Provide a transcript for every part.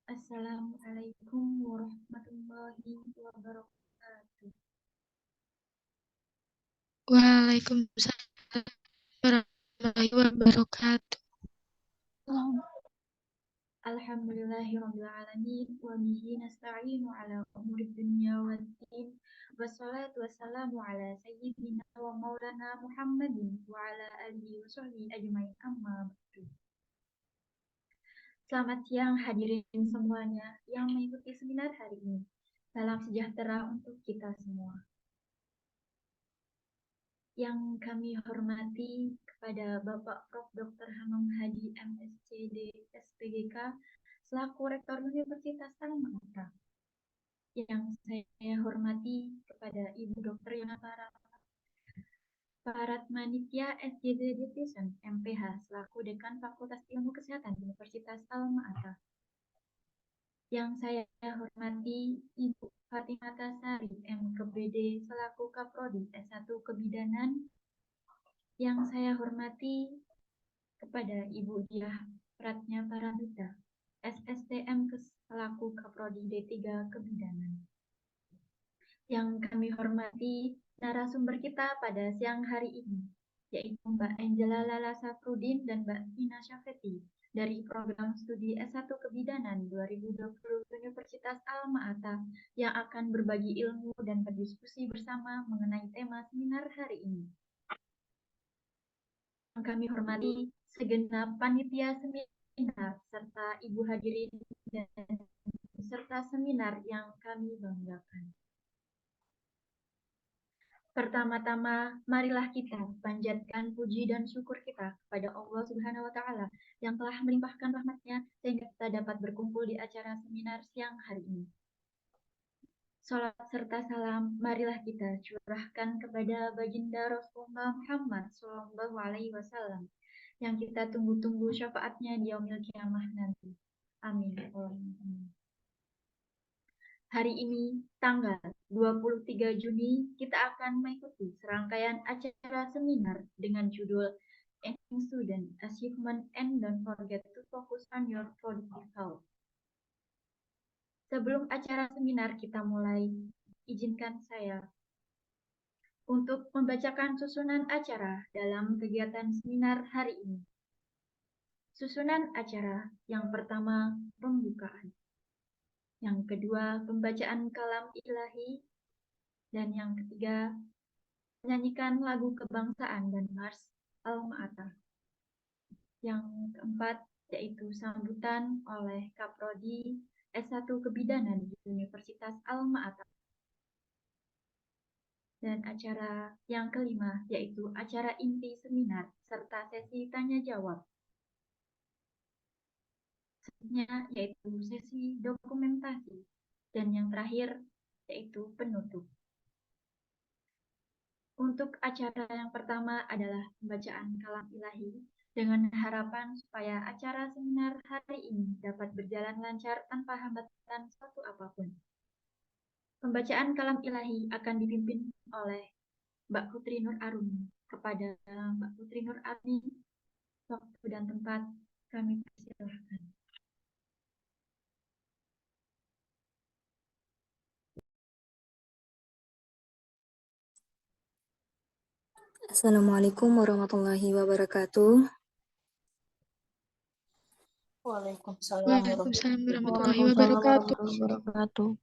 Assalamualaikum warahmatullahi wabarakatuh. Waalaikumsalam warahmatullahi wabarakatuh. Alhamdulillahirabbil alamin wa bihi nasta'inu ala umuri dunya waddin. Wassalatu wassalamu ala sayyidina wa maulana Muhammadin wa ala alihi wa sahbihi ajmain amma ba'du. Selamat siang hadirin semuanya yang mengikuti seminar hari ini. Salam sejahtera untuk kita semua. Yang kami hormati kepada Bapak Prof. Dr. Hamam Hadi MSCD SPGK selaku Rektor Universitas Al-Ma'ata. Yang saya hormati kepada Ibu Dr. Yonatara Paratmanitya SJD Division MPH selaku Dekan Fakultas Ilmu Kesehatan Universitas Al-Ma'ata. Yang saya hormati Ibu Fatimata Sari MKBD selaku Kaprodi S1 Kebidanan. Yang saya hormati kepada Ibu Diah Pratnya Paramita SSTM selaku Kaprodi D3 Kebidanan. Yang kami hormati narasumber kita pada siang hari ini, yaitu Mbak Angela Lala Safrudin dan Mbak Ina Syafeti dari program studi S1 Kebidanan 2020 Universitas Al-Ma'ata yang akan berbagi ilmu dan berdiskusi bersama mengenai tema seminar hari ini. Yang kami hormati segenap panitia seminar serta ibu hadirin dan peserta seminar yang kami banggakan. Pertama-tama, marilah kita panjatkan puji dan syukur kita kepada Allah Subhanahu wa Ta'ala yang telah melimpahkan rahmat-Nya sehingga kita dapat berkumpul di acara seminar siang hari ini. Salat serta salam marilah kita curahkan kepada baginda Rasulullah Muhammad Sallallahu Alaihi Wasallam yang kita tunggu-tunggu syafaatnya di yaumil kiamah nanti. Amin. Hari ini, tanggal 23 Juni, kita akan mengikuti serangkaian acara seminar dengan judul Ending Student Achievement and Don't Forget to Focus on Your Productive Health. Sebelum acara seminar kita mulai, izinkan saya untuk membacakan susunan acara dalam kegiatan seminar hari ini. Susunan acara yang pertama, pembukaan. Yang kedua, pembacaan kalam ilahi. Dan yang ketiga, menyanyikan lagu kebangsaan dan Mars Al-Ma'ata. Yang keempat, yaitu sambutan oleh Kaprodi S1 Kebidanan di Universitas Al-Ma'ata. Dan acara yang kelima, yaitu acara inti seminar serta sesi tanya-jawab. Selanjutnya, yaitu sesi dokumentasi. Dan yang terakhir, yaitu penutup. Untuk acara yang pertama adalah pembacaan kalam ilahi dengan harapan supaya acara seminar hari ini dapat berjalan lancar tanpa hambatan suatu apapun. Pembacaan kalam ilahi akan dipimpin oleh Mbak Putri Nur Arumi. Kepada Mbak Putri Nur Arumi, waktu dan tempat kami persilahkan. Assalamualaikum warahmatullahi wabarakatuh. Waalaikumsalam warahmatullahi wabarakatuh.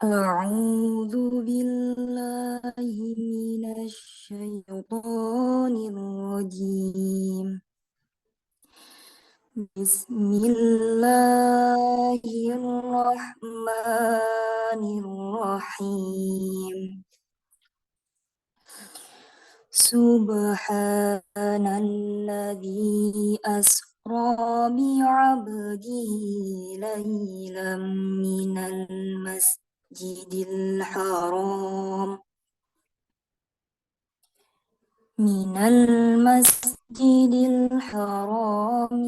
A'udzu billahi minasy syaithanir rajim. Bismillahirrahmanirrahim. Subhanalladzi asra bi'abdihi laylan minal masjidil haram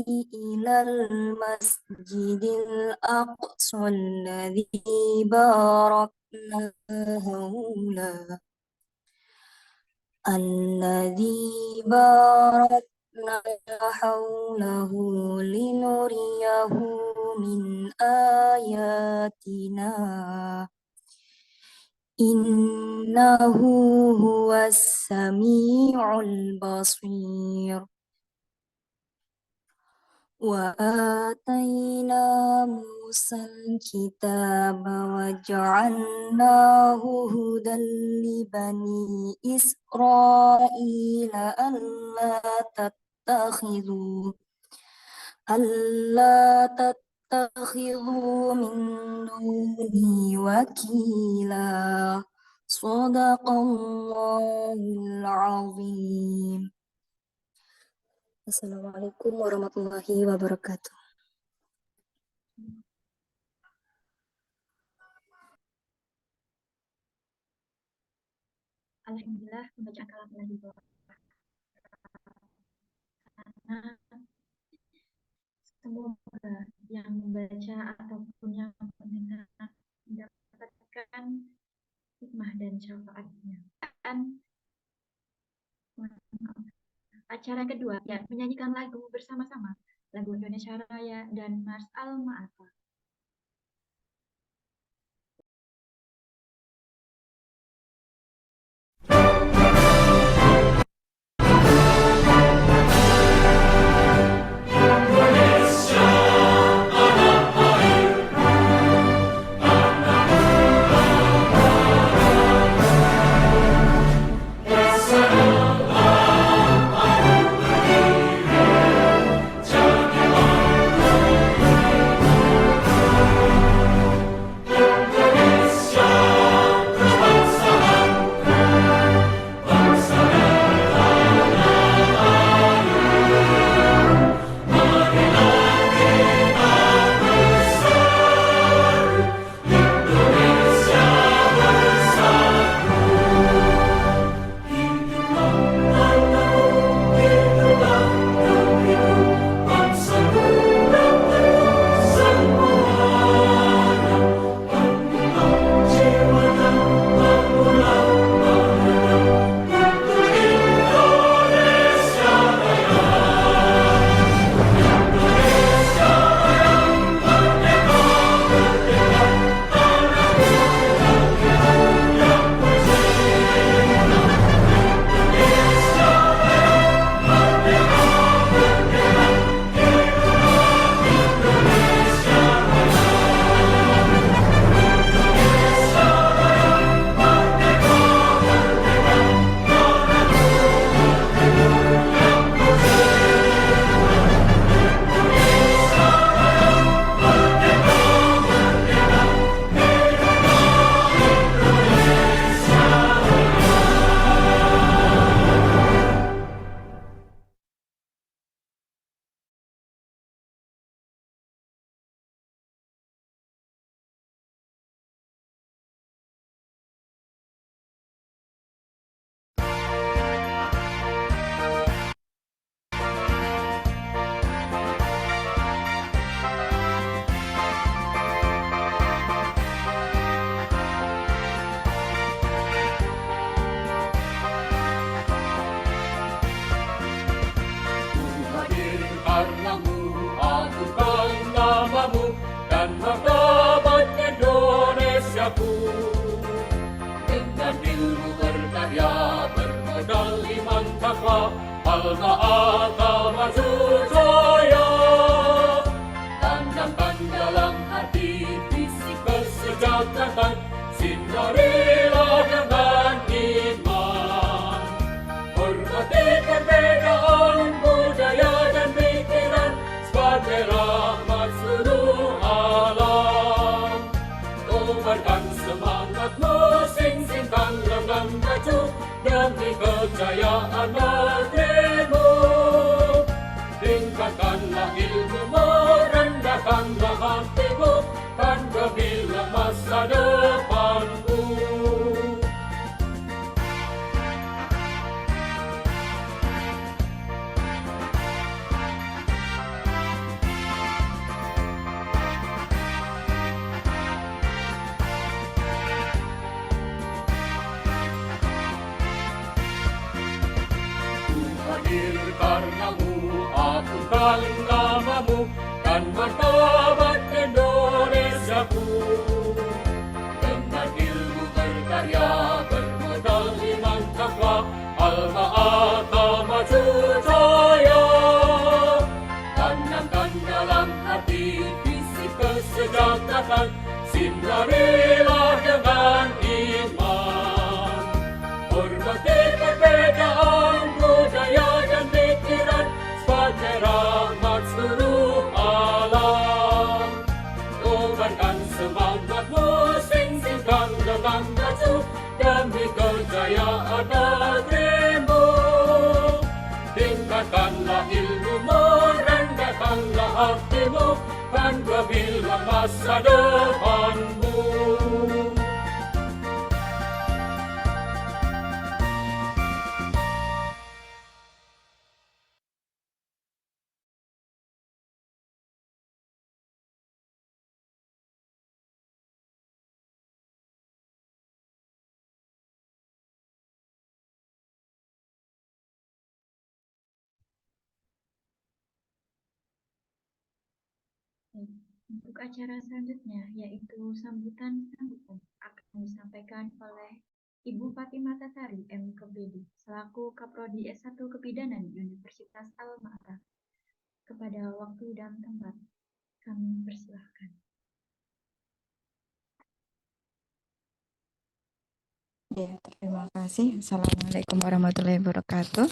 ilal masjidil aqsa alladzi barakna haula الذي باركنا حوله لنريه من آياتنا إنه هو السميع البصير وآتينا موسى الكتاب وجعلناه هدى لبني إسرائيل ألا تتخذوا من دوني وكيلا صدق الله العظيم. Assalamualaikum warahmatullahi wabarakatuh. Alhamdulillah, pembacaan kalam telah dibawa. Semoga yang membaca ataupun yang mendengar mendapatkan hikmah dan syafaatnya. Acara kedua, ya, menyanyikan lagu bersama-sama, lagu Indonesia Raya dan Mars Al-Ma'ata. lambungkan namamu dan martabat Indonesiaku. Dengan ilmu berkarya bermodal iman takwa, Alma Ata maju jaya. Tanamkan dalam hati visi kesejahteraan, sinarilah dengan iman. Hormati perbedaan budaya dan pikiran sebagai rahmat seluruh alam. Kobarkan semangatmu, sing-singkan dengan baju demi kejayaan negerimu. Tingkatkanlah ilmumu, rendahkanlah hatimu, dan gemilang masa depanmu. Untuk acara selanjutnya, yaitu sambutan akan disampaikan oleh Ibu Fatimah Tasari, MKBD, selaku Kaprodi S1 Kebidanan Universitas Al-Ma'ata. Kepada waktu dan tempat, kami persilahkan. Ya, terima kasih. Assalamualaikum warahmatullahi wabarakatuh.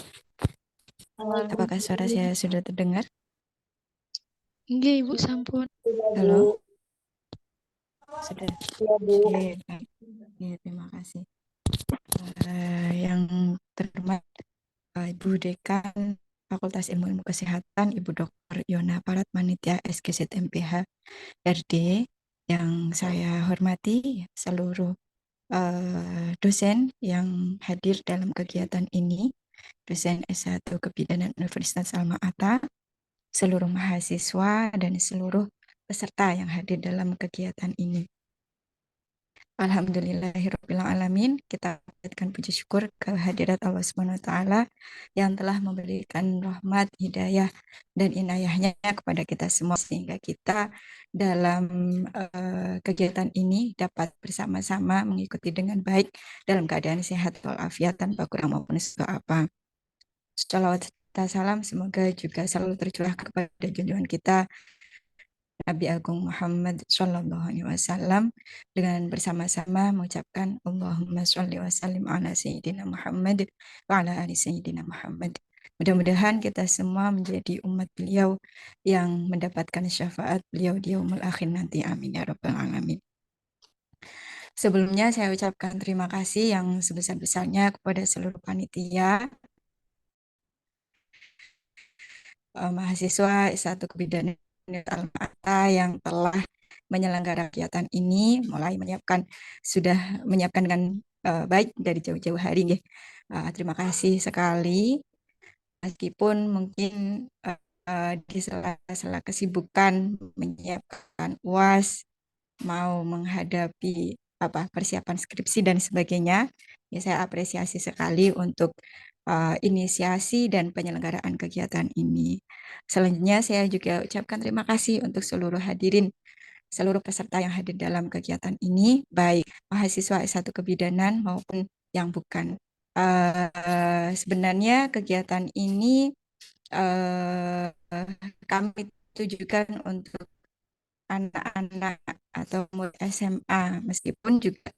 Apakah suara saya sudah terdengar? Nggih, Ibu, sampun. Halo? Sudah. Ya, Bu. Ya, terima kasih. Yang terhormat Ibu Dekan Fakultas Ilmu Kesehatan, Ibu Dr. Yona Parat Manitia SGZ MPH RD, yang saya hormati seluruh dosen yang hadir dalam kegiatan ini, dosen S1 Kebidanan Universitas Al-Ma'ata, seluruh mahasiswa, dan seluruh peserta yang hadir dalam kegiatan ini. Alhamdulillahirrahmanirrahim, kita panjatkan puji syukur kehadirat Allah SWT yang telah memberikan rahmat, hidayah, dan inayahnya kepada kita semua, sehingga kita dalam kegiatan ini dapat bersama-sama mengikuti dengan baik dalam keadaan sehat walafiat tanpa kurang maupun apa. Shalawat serta salam semoga juga selalu tercurah kepada junjungan kita Nabi Agung Muhammad Sallallahu Alaihi Wasallam, dengan bersama-sama mengucapkan Allahumma sholli wa sallim ala Sayyidina Muhammad wa ala ali Sayyidina Muhammad. Mudah-mudahan kita semua menjadi umat beliau yang mendapatkan syafaat beliau di yaumul akhir nanti. Amin ya rabbal alamin. Sebelumnya saya ucapkan terima kasih yang sebesar-besarnya kepada seluruh panitia, mahasiswa S1 Kebidanan Al-Ma'ata yang telah menyelenggarakan kegiatan ini, mulai sudah menyiapkan dengan baik dari jauh-jauh hari. Terima kasih sekali, meskipun mungkin di sela-sela kesibukan menyiapkan UAS, mau menghadapi persiapan skripsi dan sebagainya, ya saya apresiasi sekali untuk inisiasi dan penyelenggaraan kegiatan ini. Selanjutnya saya juga ucapkan terima kasih untuk seluruh hadirin, seluruh peserta yang hadir dalam kegiatan ini, baik mahasiswa S1 Kebidanan maupun yang bukan. Sebenarnya kegiatan ini kami tujukan untuk anak-anak atau murid SMA, meskipun juga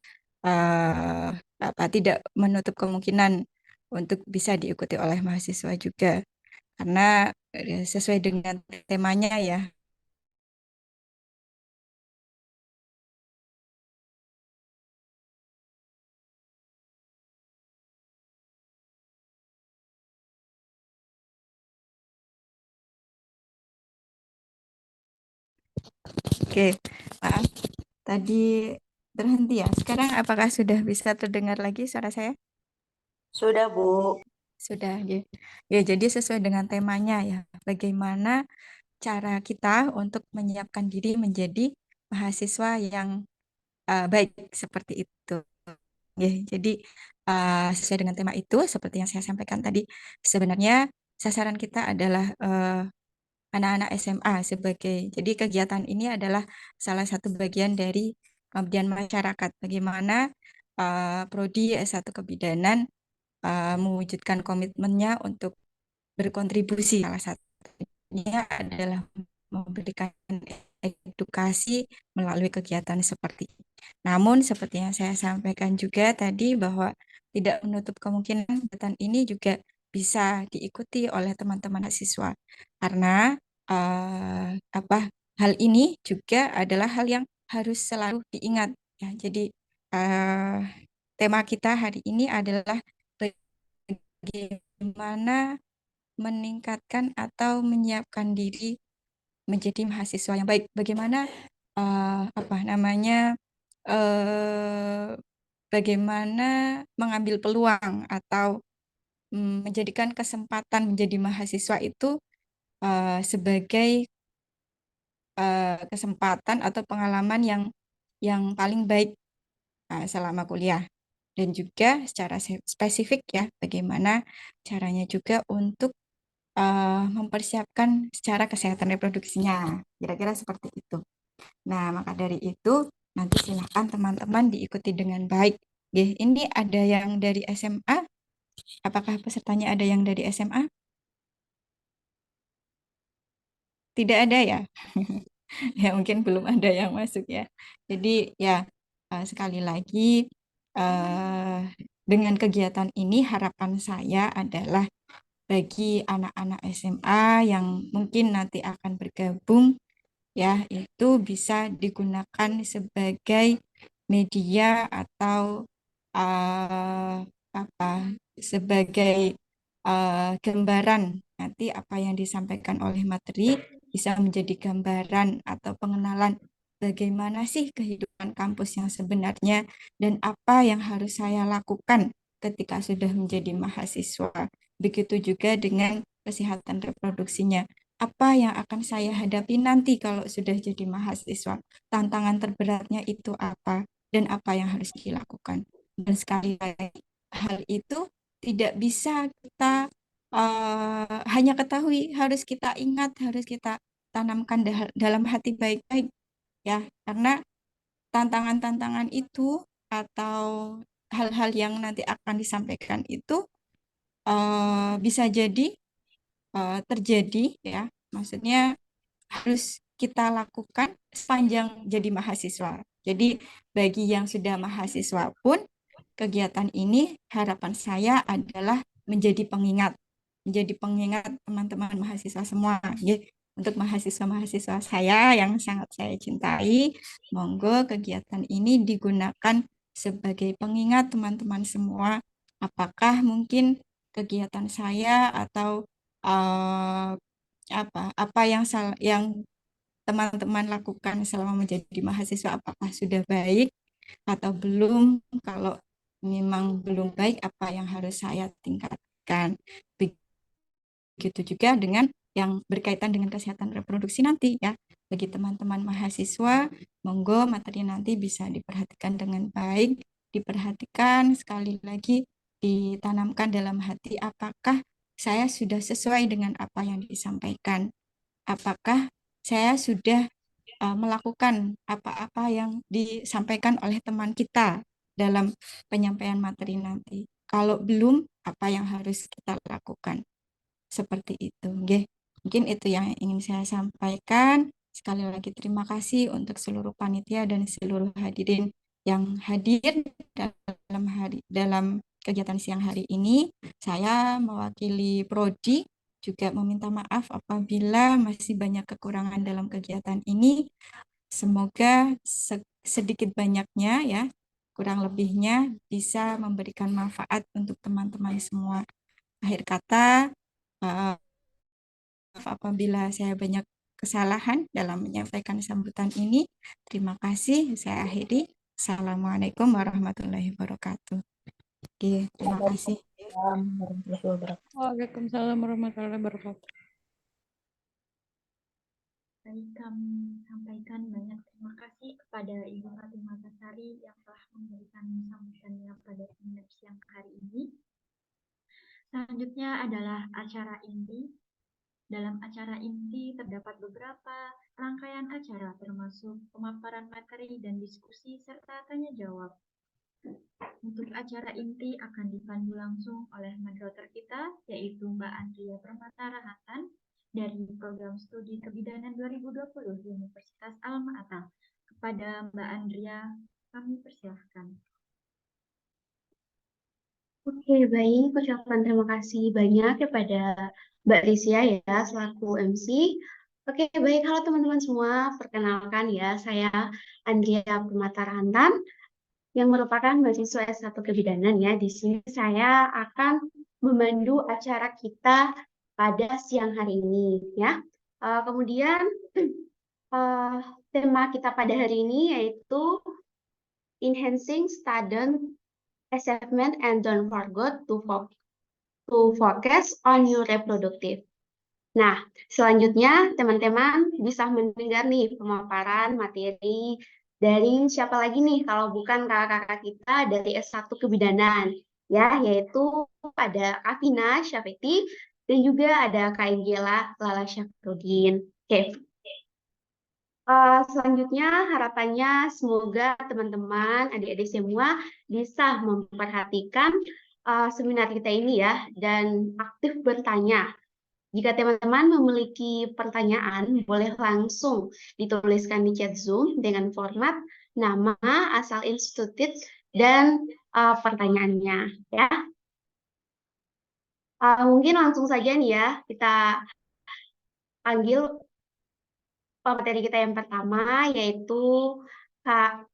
tidak menutup kemungkinan untuk bisa diikuti oleh mahasiswa juga, karena sesuai dengan temanya ya. Oke, maaf, tadi terhenti ya. Sekarang apakah sudah bisa terdengar lagi suara saya? Sudah, Bu. Sudah, ya. Ya, jadi sesuai dengan temanya ya, bagaimana cara kita untuk menyiapkan diri menjadi mahasiswa yang baik seperti itu. Ya, jadi sesuai dengan tema itu, seperti yang saya sampaikan tadi, sebenarnya sasaran kita adalah anak-anak SMA sebagai. Jadi kegiatan ini adalah salah satu bagian dari pengabdian masyarakat. Bagaimana Prodi S1 Kebidanan mewujudkan komitmennya untuk berkontribusi. Salah satunya adalah memberikan edukasi melalui kegiatan seperti ini. Namun seperti yang saya sampaikan juga tadi bahwa tidak menutup kemungkinan kegiatan ini juga bisa diikuti oleh teman-teman mahasiswa karena hal ini juga adalah hal yang harus selalu diingat ya. Jadi tema kita hari ini adalah bagaimana meningkatkan atau menyiapkan diri menjadi mahasiswa yang baik. Bagaimana bagaimana mengambil peluang atau menjadikan kesempatan menjadi mahasiswa itu sebagai kesempatan atau pengalaman yang paling baik selama kuliah. Dan juga secara spesifik ya, bagaimana caranya juga untuk mempersiapkan secara kesehatan reproduksinya. Kira-kira seperti itu. Nah, maka dari itu, nanti silakan teman-teman diikuti dengan baik. Ini ada yang dari SMA? Apakah pesertanya ada yang dari SMA? Tidak ada ya? Ya mungkin belum ada yang masuk ya. Jadi ya sekali lagi dengan kegiatan ini harapan saya adalah bagi anak-anak SMA yang mungkin nanti akan bergabung ya itu bisa digunakan sebagai media atau sebagai gambaran nanti apa yang disampaikan oleh materi bisa menjadi gambaran atau pengenalan bagaimana sih kehidupan kampus yang sebenarnya dan apa yang harus saya lakukan ketika sudah menjadi mahasiswa. Begitu juga dengan kesehatan reproduksinya. Apa yang akan saya hadapi nanti kalau sudah jadi mahasiswa? Tantangan terberatnya itu apa? Dan apa yang harus dilakukan? Dan sekali lagi, hal itu tidak bisa kita hanya ketahui, harus kita ingat, harus kita tanamkan dalam hati baik-baik ya, karena tantangan-tantangan itu atau hal-hal yang nanti akan disampaikan itu bisa jadi terjadi ya, maksudnya harus kita lakukan sepanjang jadi mahasiswa. Jadi bagi yang sudah mahasiswa pun kegiatan ini harapan saya adalah menjadi pengingat teman-teman mahasiswa semua. Ya. Untuk mahasiswa-mahasiswa saya yang sangat saya cintai, monggo kegiatan ini digunakan sebagai pengingat teman-teman semua. Apakah mungkin kegiatan saya atau eh, apa yang teman-teman lakukan selama menjadi mahasiswa apakah sudah baik atau belum? Kalau memang belum baik, apa yang harus saya tingkatkan? Begitu juga dengan yang berkaitan dengan kesehatan reproduksi nanti ya. Bagi teman-teman mahasiswa, monggo materi nanti bisa diperhatikan dengan baik, diperhatikan sekali lagi, ditanamkan dalam hati apakah saya sudah sesuai dengan apa yang disampaikan. Apakah saya sudah melakukan apa-apa yang disampaikan oleh teman kita dalam penyampaian materi nanti. Kalau belum, apa yang harus kita lakukan? Seperti itu. Nggih. Mungkin itu yang ingin saya sampaikan. Sekali lagi terima kasih untuk seluruh panitia dan seluruh hadirin yang hadir dalam kegiatan siang hari ini. Saya mewakili Prodi juga meminta maaf apabila masih banyak kekurangan dalam kegiatan ini. Semoga sedikit banyaknya ya, kurang lebihnya bisa memberikan manfaat untuk teman-teman semua. Akhir kata, maaf apabila saya banyak kesalahan dalam menyampaikan sambutan ini. Terima kasih, saya akhiri. Assalamualaikum warahmatullahi wabarakatuh. Oke, terima kasih. Waalaikumsalam warahmatullahi wabarakatuh. Baik, kami sampaikan banyak terima kasih kepada Ibu Fatimah Tasari yang telah memberikan sambutannya pada seminar siang hari ini. Selanjutnya adalah acara inti Dalam acara inti terdapat beberapa rangkaian acara termasuk pemaparan materi dan diskusi serta tanya jawab. Untuk acara inti akan dipandu langsung oleh moderator kita, yaitu Mbak Andrea Permata Rahatan dari Program Studi Kebidanan 2020 di Universitas Alma-Ata. Kepada Mbak Andrea, kami persilahkan. Oke, baik. Ucapan terima kasih banyak kepada Mbak Rizia ya, selaku MC. Oke, baik. Halo teman-teman semua. Perkenalkan ya, saya Andrea Permata Rahatan yang merupakan mahasiswa S1 Kebidanan ya. Di sini saya akan memandu acara kita pada siang hari ini ya. Kemudian tema kita pada hari ini yaitu Enhancing Student Assessment and don't forget to focus on your reproductive. Nah, selanjutnya teman-teman bisa mendengar nih pemaparan materi dari siapa lagi nih kalau bukan kakak-kakak kita dari S1 Kebidanan ya, yaitu ada Afina Syafeti dan juga ada Kak Angela Lala Syafruddin. Oke. Selanjutnya harapannya semoga teman-teman, adik-adik semua bisa memperhatikan seminar kita ini ya dan aktif bertanya. Jika teman-teman memiliki pertanyaan, boleh langsung dituliskan di chat Zoom dengan format nama, asal institut, dan pertanyaannya ya. Mungkin langsung saja nih ya, kita panggil materi kita yang pertama, yaitu Kak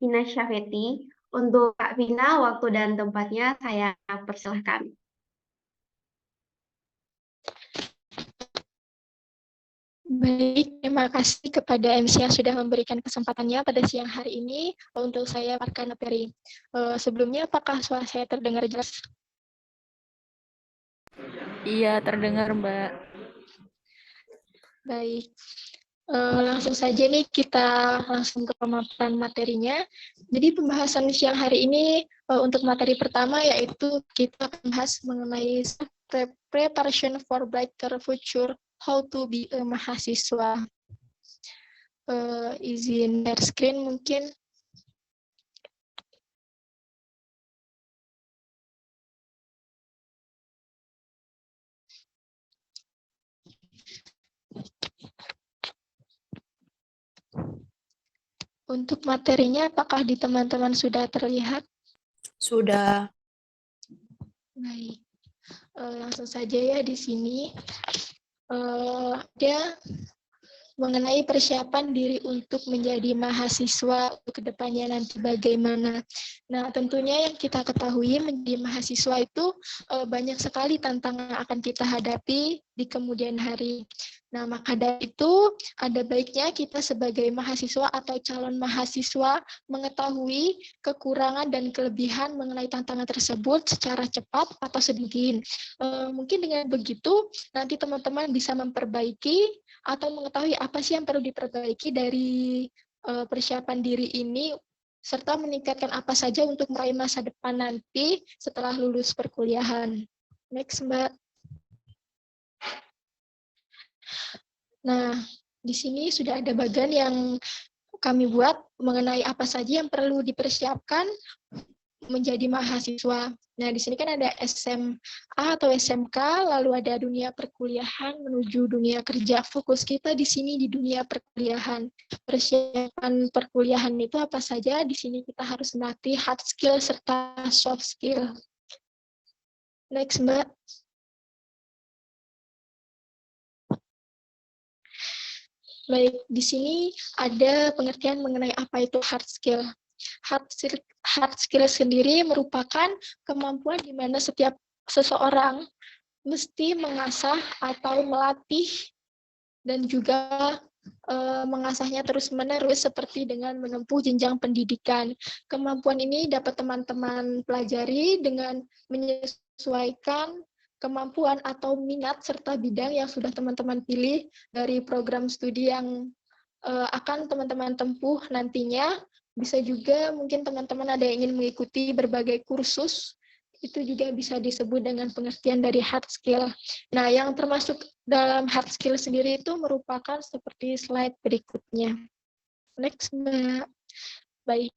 Vina Syafeti. Untuk Kak Vina, waktu dan tempatnya saya persilahkan. Baik, terima kasih kepada MC yang sudah memberikan kesempatannya pada siang hari ini untuk saya paparkan materi. Sebelumnya, apakah suara saya terdengar jelas? Iya, terdengar, Mbak. Baik, langsung saja nih kita langsung ke pemaparan materinya. Jadi pembahasan siang hari ini untuk materi pertama yaitu kita akan bahas mengenai preparation for brighter future, how to be a mahasiswa. Izin share screen mungkin. Untuk materinya, apakah di teman-teman sudah terlihat? Sudah. Baik, langsung saja ya di sini. Ada mengenai persiapan diri untuk menjadi mahasiswa ke depannya nanti bagaimana. Nah, tentunya yang kita ketahui menjadi mahasiswa itu banyak sekali tantangan yang akan kita hadapi di kemudian hari. Nah, maka dari itu ada baiknya kita sebagai mahasiswa atau calon mahasiswa mengetahui kekurangan dan kelebihan mengenai tantangan tersebut secara cepat atau sedikit. Mungkin dengan begitu nanti teman-teman bisa memperbaiki atau mengetahui apa sih yang perlu diperbaiki dari persiapan diri ini, serta meningkatkan apa saja untuk meraih masa depan nanti setelah lulus perkuliahan. Next, Mbak. Nah, di sini sudah ada bagian yang kami buat mengenai apa saja yang perlu dipersiapkan menjadi mahasiswa. Nah, di sini kan ada SMA atau SMK, lalu ada dunia perkuliahan menuju dunia kerja. Fokus kita di sini di dunia perkuliahan. Persiapan perkuliahan itu apa saja? Di sini kita harus melatih hard skill serta soft skill. Next, Mbak. Baik, di sini ada pengertian mengenai apa itu hard skill. Hard skill sendiri merupakan kemampuan di mana setiap seseorang mesti mengasah atau melatih dan juga mengasahnya terus-menerus seperti dengan menempuh jenjang pendidikan. Kemampuan ini dapat teman-teman pelajari dengan menyesuaikan kemampuan atau minat serta bidang yang sudah teman-teman pilih dari program studi yang akan teman-teman tempuh nantinya. Bisa juga mungkin teman-teman ada yang ingin mengikuti berbagai kursus itu juga bisa disebut dengan pengertian dari hard skill. Nah, yang termasuk dalam hard skill sendiri itu merupakan seperti slide berikutnya. Next, Mbak. Baik.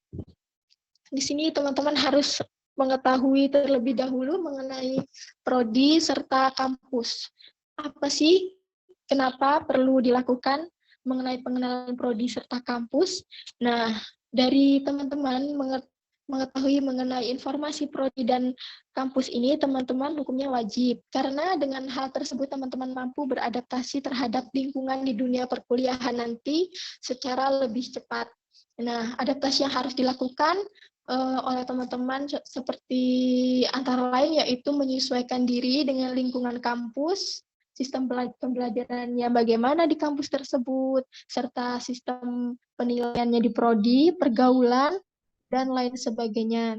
Di sini teman-teman harus mengetahui terlebih dahulu mengenai prodi serta kampus. Apa sih? Kenapa perlu dilakukan mengenai pengenalan prodi serta kampus? Nah, dari teman-teman mengetahui mengenai informasi prodi dan kampus ini, teman-teman hukumnya wajib. Karena dengan hal tersebut, teman-teman mampu beradaptasi terhadap lingkungan di dunia perkuliahan nanti secara lebih cepat. Nah, adaptasi yang harus dilakukan oleh teman-teman seperti antara lain yaitu menyesuaikan diri dengan lingkungan kampus, sistem pembelajarannya bagaimana di kampus tersebut, serta sistem penilaiannya di prodi, pergaulan, dan lain sebagainya.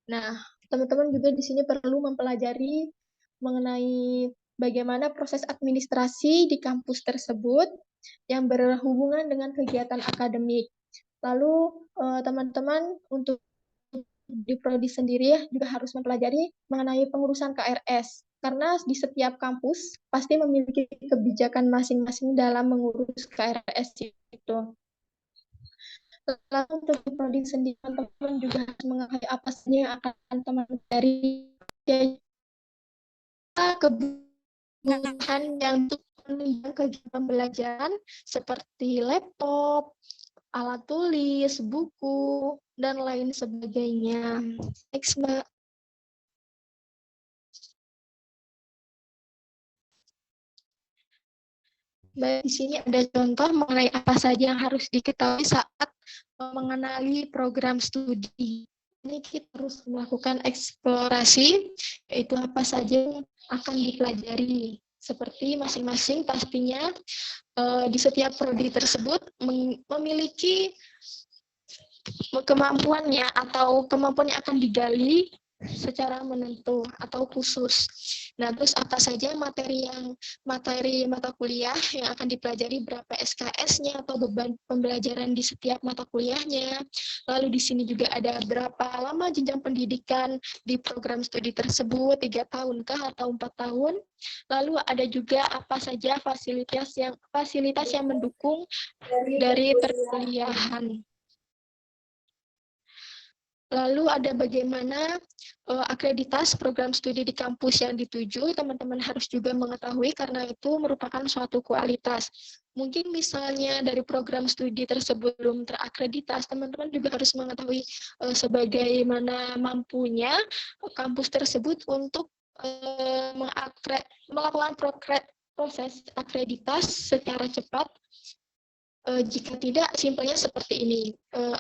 Nah, teman-teman juga di sini perlu mempelajari mengenai bagaimana proses administrasi di kampus tersebut yang berhubungan dengan kegiatan akademik. Lalu, teman-teman untuk di prodi sendiri juga harus mempelajari mengenai pengurusan KRS. Karena di setiap kampus pasti memiliki kebijakan masing-masing dalam mengurus KRS itu. Lalu untuk di prodi sendiri, teman-teman juga harus mengetahui apa saja yang akan teman dari kebutuhan yang untuk menunjang kegiatan pembelajaran seperti laptop, alat tulis, buku, dan lain sebagainya. Next, Mbak. Baik, di sini ada contoh mengenai apa saja yang harus diketahui saat mengenali program studi. Ini kita harus melakukan eksplorasi, yaitu apa saja yang akan dipelajari. Seperti masing-masing pastinya di setiap prodi tersebut memiliki kemampuannya atau kemampuan yang akan digali secara menentu atau khusus. Nah, terus apa saja materi mata kuliah yang akan dipelajari, berapa SKS-nya atau beban pembelajaran di setiap mata kuliahnya. Lalu di sini juga ada berapa lama jenjang pendidikan di program studi tersebut, 3 tahunkah atau 4 tahun. Lalu ada juga apa saja fasilitas yang mendukung dari perkuliahan. Lalu ada bagaimana akreditas program studi di kampus yang dituju, teman-teman harus juga mengetahui karena itu merupakan suatu kualitas. Mungkin misalnya dari program studi tersebut belum terakreditas, teman-teman juga harus mengetahui sebagaimana mampunya kampus tersebut untuk melakukan proses akreditas secara cepat. Jika tidak, simpelnya seperti ini.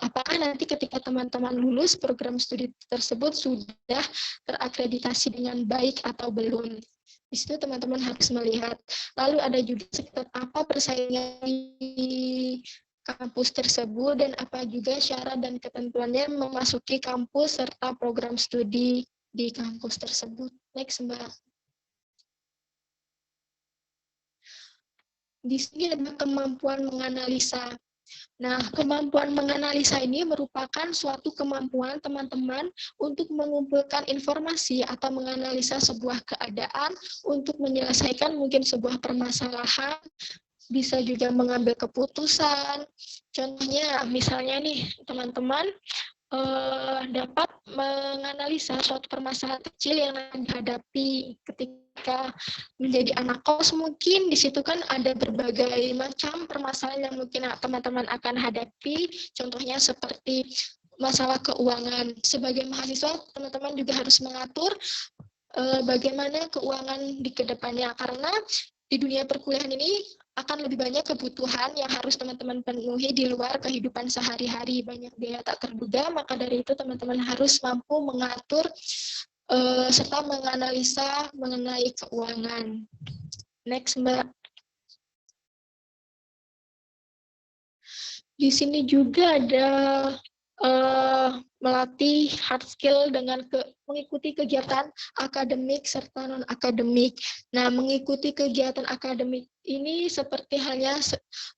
Apakah nanti ketika teman-teman lulus program studi tersebut sudah terakreditasi dengan baik atau belum? Di situ teman-teman harus melihat. Lalu ada juga sekitar apa persaingan di kampus tersebut dan apa juga syarat dan ketentuannya memasuki kampus serta program studi di kampus tersebut. Next, Mbak. Di sini ada kemampuan menganalisa. Nah, kemampuan menganalisa ini merupakan suatu kemampuan teman-teman untuk mengumpulkan informasi atau menganalisa sebuah keadaan untuk menyelesaikan mungkin sebuah permasalahan, bisa juga mengambil keputusan. Contohnya, misalnya nih, teman-teman dapat menganalisa suatu permasalahan kecil yang dihadapi ketika menjadi anak kos. Mungkin di situ kan ada berbagai macam permasalahan yang mungkin teman-teman akan hadapi, contohnya seperti masalah keuangan. Sebagai mahasiswa, teman-teman juga harus mengatur bagaimana keuangan di kedepannya, karena di dunia perkuliahan ini akan lebih banyak kebutuhan yang harus teman-teman penuhi di luar kehidupan sehari-hari, banyak biaya tak terduga, maka dari itu teman-teman harus mampu mengatur serta menganalisa mengenai keuangan. Next, Mbak. Di sini juga ada melatih hard skill dengan mengikuti kegiatan akademik serta non-akademik. Nah, mengikuti kegiatan akademik ini seperti halnya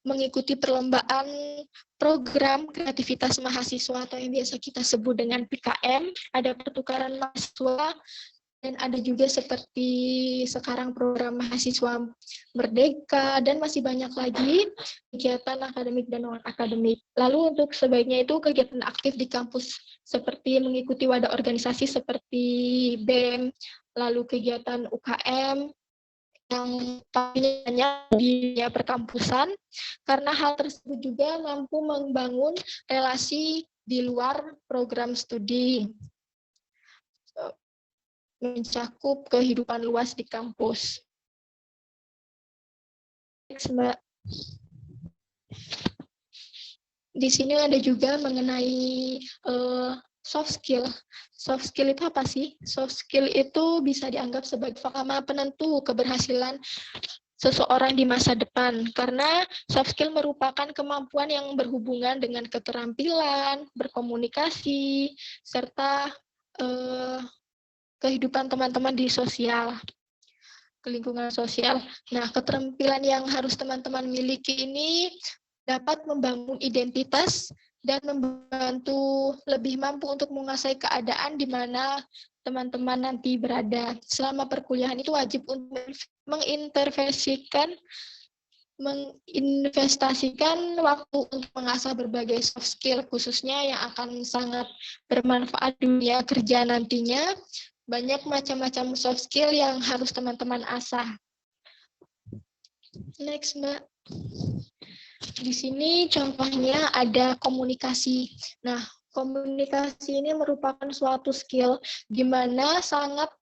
mengikuti perlombaan program kreativitas mahasiswa atau yang biasa kita sebut dengan PKM, ada pertukaran mahasiswa Dan ada juga seperti sekarang program mahasiswa merdeka, dan masih banyak lagi kegiatan akademik dan non-akademik. Lalu untuk sebaiknya itu kegiatan aktif di kampus seperti mengikuti wadah organisasi seperti BEM, lalu kegiatan UKM, yang pastinya di perkampusan, karena hal tersebut juga mampu membangun relasi di luar program studi, mencakup kehidupan luas di kampus. Mbak. Di sini ada juga mengenai soft skill. Soft skill itu apa sih? Soft skill itu bisa dianggap sebagai faktor penentu keberhasilan seseorang di masa depan, karena soft skill merupakan kemampuan yang berhubungan dengan keterampilan, berkomunikasi, serta kehidupan teman-teman di sosial, ke lingkungan sosial. Nah, keterampilan yang harus teman-teman miliki ini dapat membangun identitas dan membantu lebih mampu untuk menguasai keadaan di mana teman-teman nanti berada. Selama perkuliahan itu wajib untuk menginvestasikan waktu untuk mengasah berbagai soft skill, khususnya yang akan sangat bermanfaat dunia kerja nantinya. Banyak macam-macam soft skill yang harus teman-teman asah. Next, Mbak. Di sini contohnya ada komunikasi. Nah, komunikasi ini merupakan suatu skill di mana sangat-sangat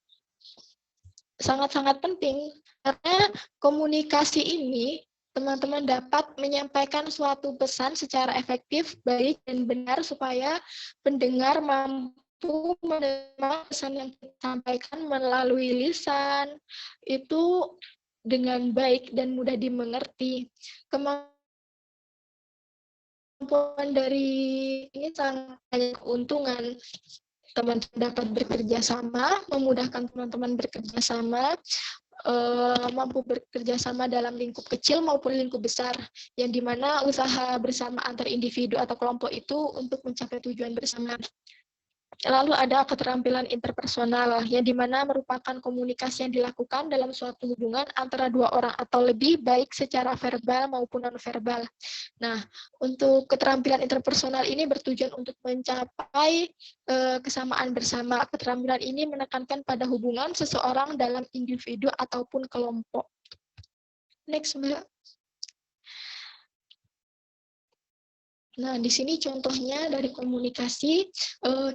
penting, karena komunikasi ini teman-teman dapat menyampaikan suatu pesan secara efektif, baik, dan benar supaya pendengar mampu menerima pesan yang disampaikan melalui lisan itu dengan baik dan mudah dimengerti. Kemampuan dari ini sangat banyak keuntungan. Teman-teman dapat bekerja sama, memudahkan teman-teman bekerja sama, mampu bekerja sama dalam lingkup kecil maupun lingkup besar, yang dimana usaha bersama antar individu atau kelompok itu untuk mencapai tujuan bersama. Lalu ada keterampilan interpersonal, yang dimana merupakan komunikasi yang dilakukan dalam suatu hubungan antara dua orang atau lebih, baik secara verbal maupun non-verbal. Nah, untuk keterampilan interpersonal ini bertujuan untuk mencapai kesamaan bersama. Keterampilan ini menekankan pada hubungan seseorang dalam individu ataupun kelompok. Next, Mbak. Nah, di sini contohnya dari komunikasi,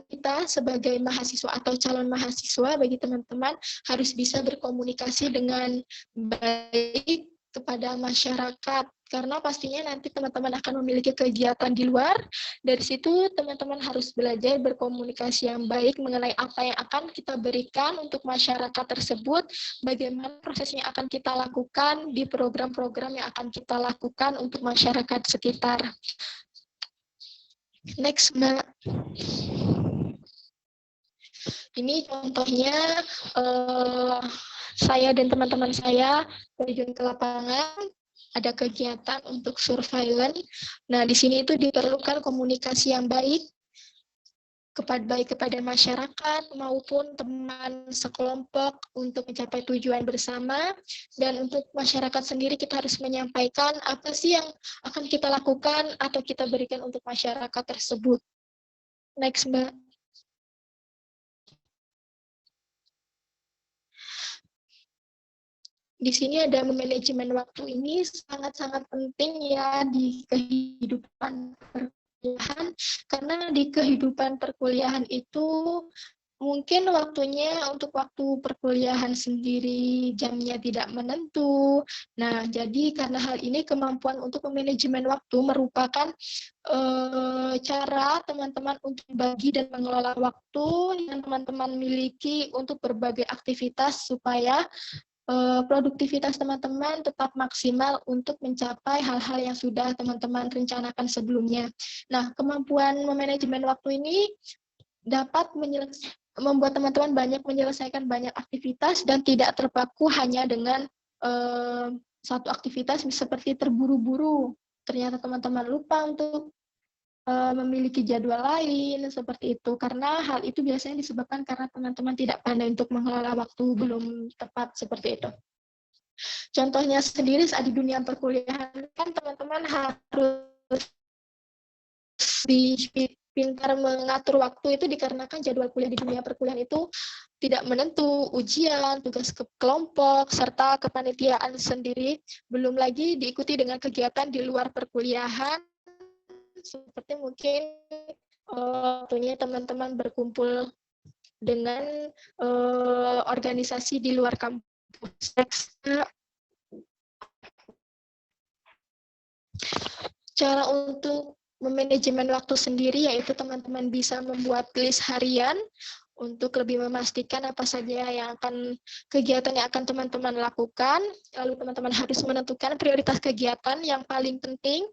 kita sebagai mahasiswa atau calon mahasiswa, bagi teman-teman harus bisa berkomunikasi dengan baik kepada masyarakat, karena pastinya nanti teman-teman akan memiliki kegiatan di luar. Dari situ teman-teman harus belajar berkomunikasi yang baik mengenai apa yang akan kita berikan untuk masyarakat tersebut, bagaimana prosesnya akan kita lakukan di program-program yang akan kita lakukan untuk masyarakat sekitar. Next, Mbak. Ini contohnya saya dan teman-teman saya terjun ke lapangan, ada kegiatan untuk surveillance. Nah, di sini itu diperlukan komunikasi yang baik kepada masyarakat maupun teman sekelompok untuk mencapai tujuan bersama. Dan untuk masyarakat sendiri kita harus menyampaikan apa sih yang akan kita lakukan atau kita berikan untuk masyarakat tersebut. Next, Mbak. Di sini ada manajemen waktu, ini sangat-sangat penting ya di kehidupan perkuliahan, karena di kehidupan perkuliahan itu mungkin waktunya untuk waktu perkuliahan sendiri jamnya tidak menentu. Nah, jadi karena hal ini kemampuan untuk manajemen waktu merupakan cara teman-teman untuk bagi dan mengelola waktu yang teman-teman miliki untuk berbagai aktivitas supaya produktivitas teman-teman tetap maksimal untuk mencapai hal-hal yang sudah teman-teman rencanakan sebelumnya. Nah, kemampuan memanajemen waktu ini dapat membuat teman-teman banyak menyelesaikan banyak aktivitas dan tidak terpaku hanya dengan satu aktivitas seperti terburu-buru. Ternyata teman-teman lupa untuk memiliki jadwal lain seperti itu, karena hal itu biasanya disebabkan karena teman-teman tidak pandai untuk mengelola waktu, belum tepat seperti itu. Contohnya sendiri saat di dunia perkuliahan kan teman-teman harus pintar mengatur waktu itu dikarenakan jadwal kuliah di dunia perkuliahan itu tidak menentu, ujian, tugas kelompok, serta kepanitiaan sendiri, belum lagi diikuti dengan kegiatan di luar perkuliahan, seperti mungkin waktunya teman-teman berkumpul dengan organisasi di luar kampus. Cara untuk memanajemen waktu sendiri yaitu teman-teman bisa membuat list harian untuk lebih memastikan apa saja yang akan kegiatan yang akan teman-teman lakukan. Lalu teman-teman harus menentukan prioritas kegiatan yang paling penting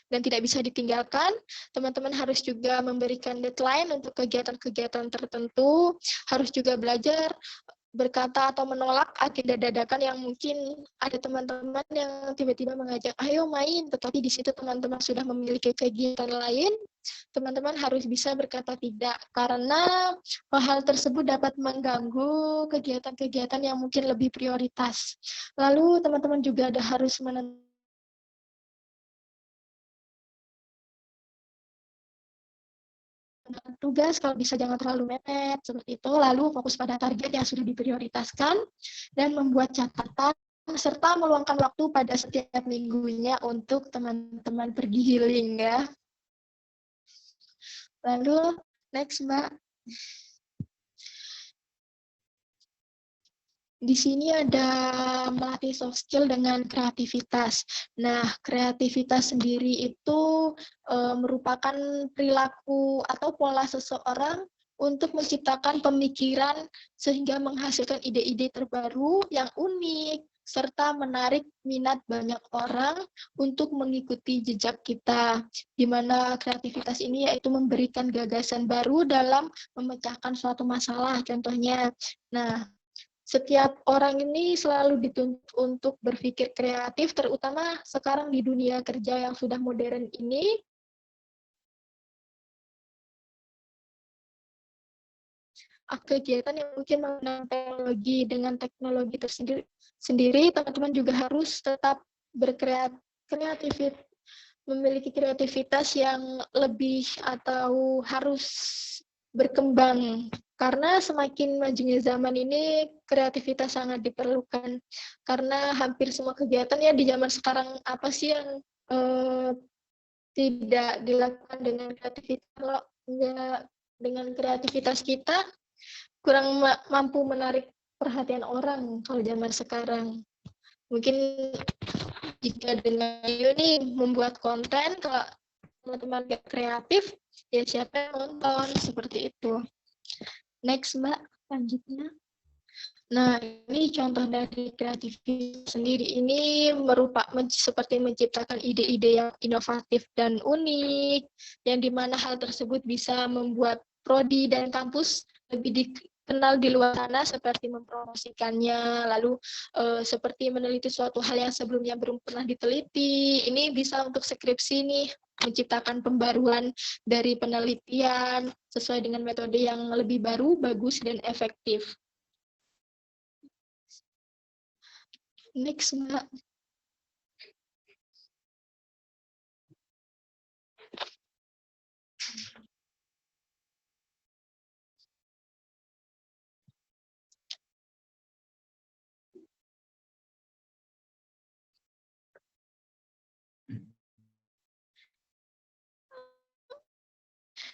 dan tidak bisa ditinggalkan. Teman-teman harus juga memberikan deadline untuk kegiatan-kegiatan tertentu. Harus juga belajar berkata atau menolak agenda dadakan yang mungkin ada teman-teman yang tiba-tiba mengajak, ayo main, tetapi di situ teman-teman sudah memiliki kegiatan lain, teman-teman harus bisa berkata tidak, karena hal tersebut dapat mengganggu kegiatan-kegiatan yang mungkin lebih prioritas. Lalu teman-teman juga harus menentukan tugas, kalau bisa jangan terlalu mepet, seperti itu. Lalu fokus pada target yang sudah diprioritaskan, dan membuat catatan, serta meluangkan waktu pada setiap minggunya untuk teman-teman pergi healing ya. Lalu, next Mbak. Di sini ada melatih soft skill dengan kreativitas. Nah, kreativitas sendiri itu merupakan perilaku atau pola seseorang untuk menciptakan pemikiran sehingga menghasilkan ide-ide terbaru yang unik, serta menarik minat banyak orang untuk mengikuti jejak kita. Di mana kreativitas ini yaitu memberikan gagasan baru dalam memecahkan suatu masalah, contohnya. Nah, setiap orang ini selalu dituntut untuk berpikir kreatif, terutama sekarang di dunia kerja yang sudah modern ini. Kegiatan yang mungkin menggunakan teknologi, dengan teknologi tersendiri, teman-teman juga harus tetap berkreativitas, memiliki kreativitas yang lebih atau harus berkembang. Karena semakin majunya zaman ini, kreativitas sangat diperlukan. Karena hampir semua kegiatan ya di zaman sekarang, apa sih yang tidak dilakukan dengan kreativitas? Kalau enggak dengan kreativitas kita, kurang mampu menarik perhatian orang kalau zaman sekarang. Mungkin jika dengan ini membuat konten, kalau teman-teman gak kreatif, ya siapa yang nonton, seperti itu. Next, Mbak, lanjutnya. Nah, ini contoh dari kreativitas sendiri. Ini seperti menciptakan ide-ide yang inovatif dan unik, yang dimana hal tersebut bisa membuat prodi dan kampus lebih dikenal di luar sana, seperti mempromosikannya, lalu seperti meneliti suatu hal yang sebelumnya belum pernah diteliti. Ini bisa untuk skripsi nih, menciptakan pembaruan dari penelitian sesuai dengan metode yang lebih baru, bagus, dan efektif. Next, Mbak.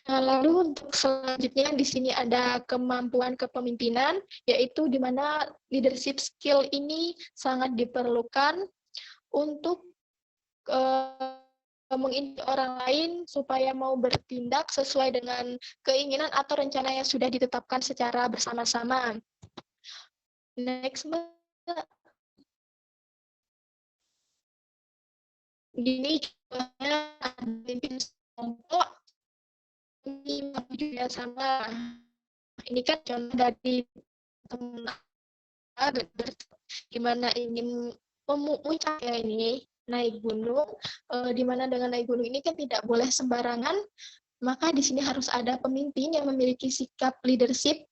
Nah, lalu untuk selanjutnya di sini ada kemampuan kepemimpinan, yaitu di mana leadership skill ini sangat diperlukan untuk menginspirasi orang lain supaya mau bertindak sesuai dengan keinginan atau rencana yang sudah ditetapkan secara bersama-sama. Next, Mbak. Ini contohnya ada pimpin kelompok, ini juga sama. Ini kan contoh dari teman gimana ingin memuncak ya ini. naik gunung, di mana dengan naik gunung ini kan tidak boleh sembarangan, maka di sini harus ada pemimpin yang memiliki sikap leadership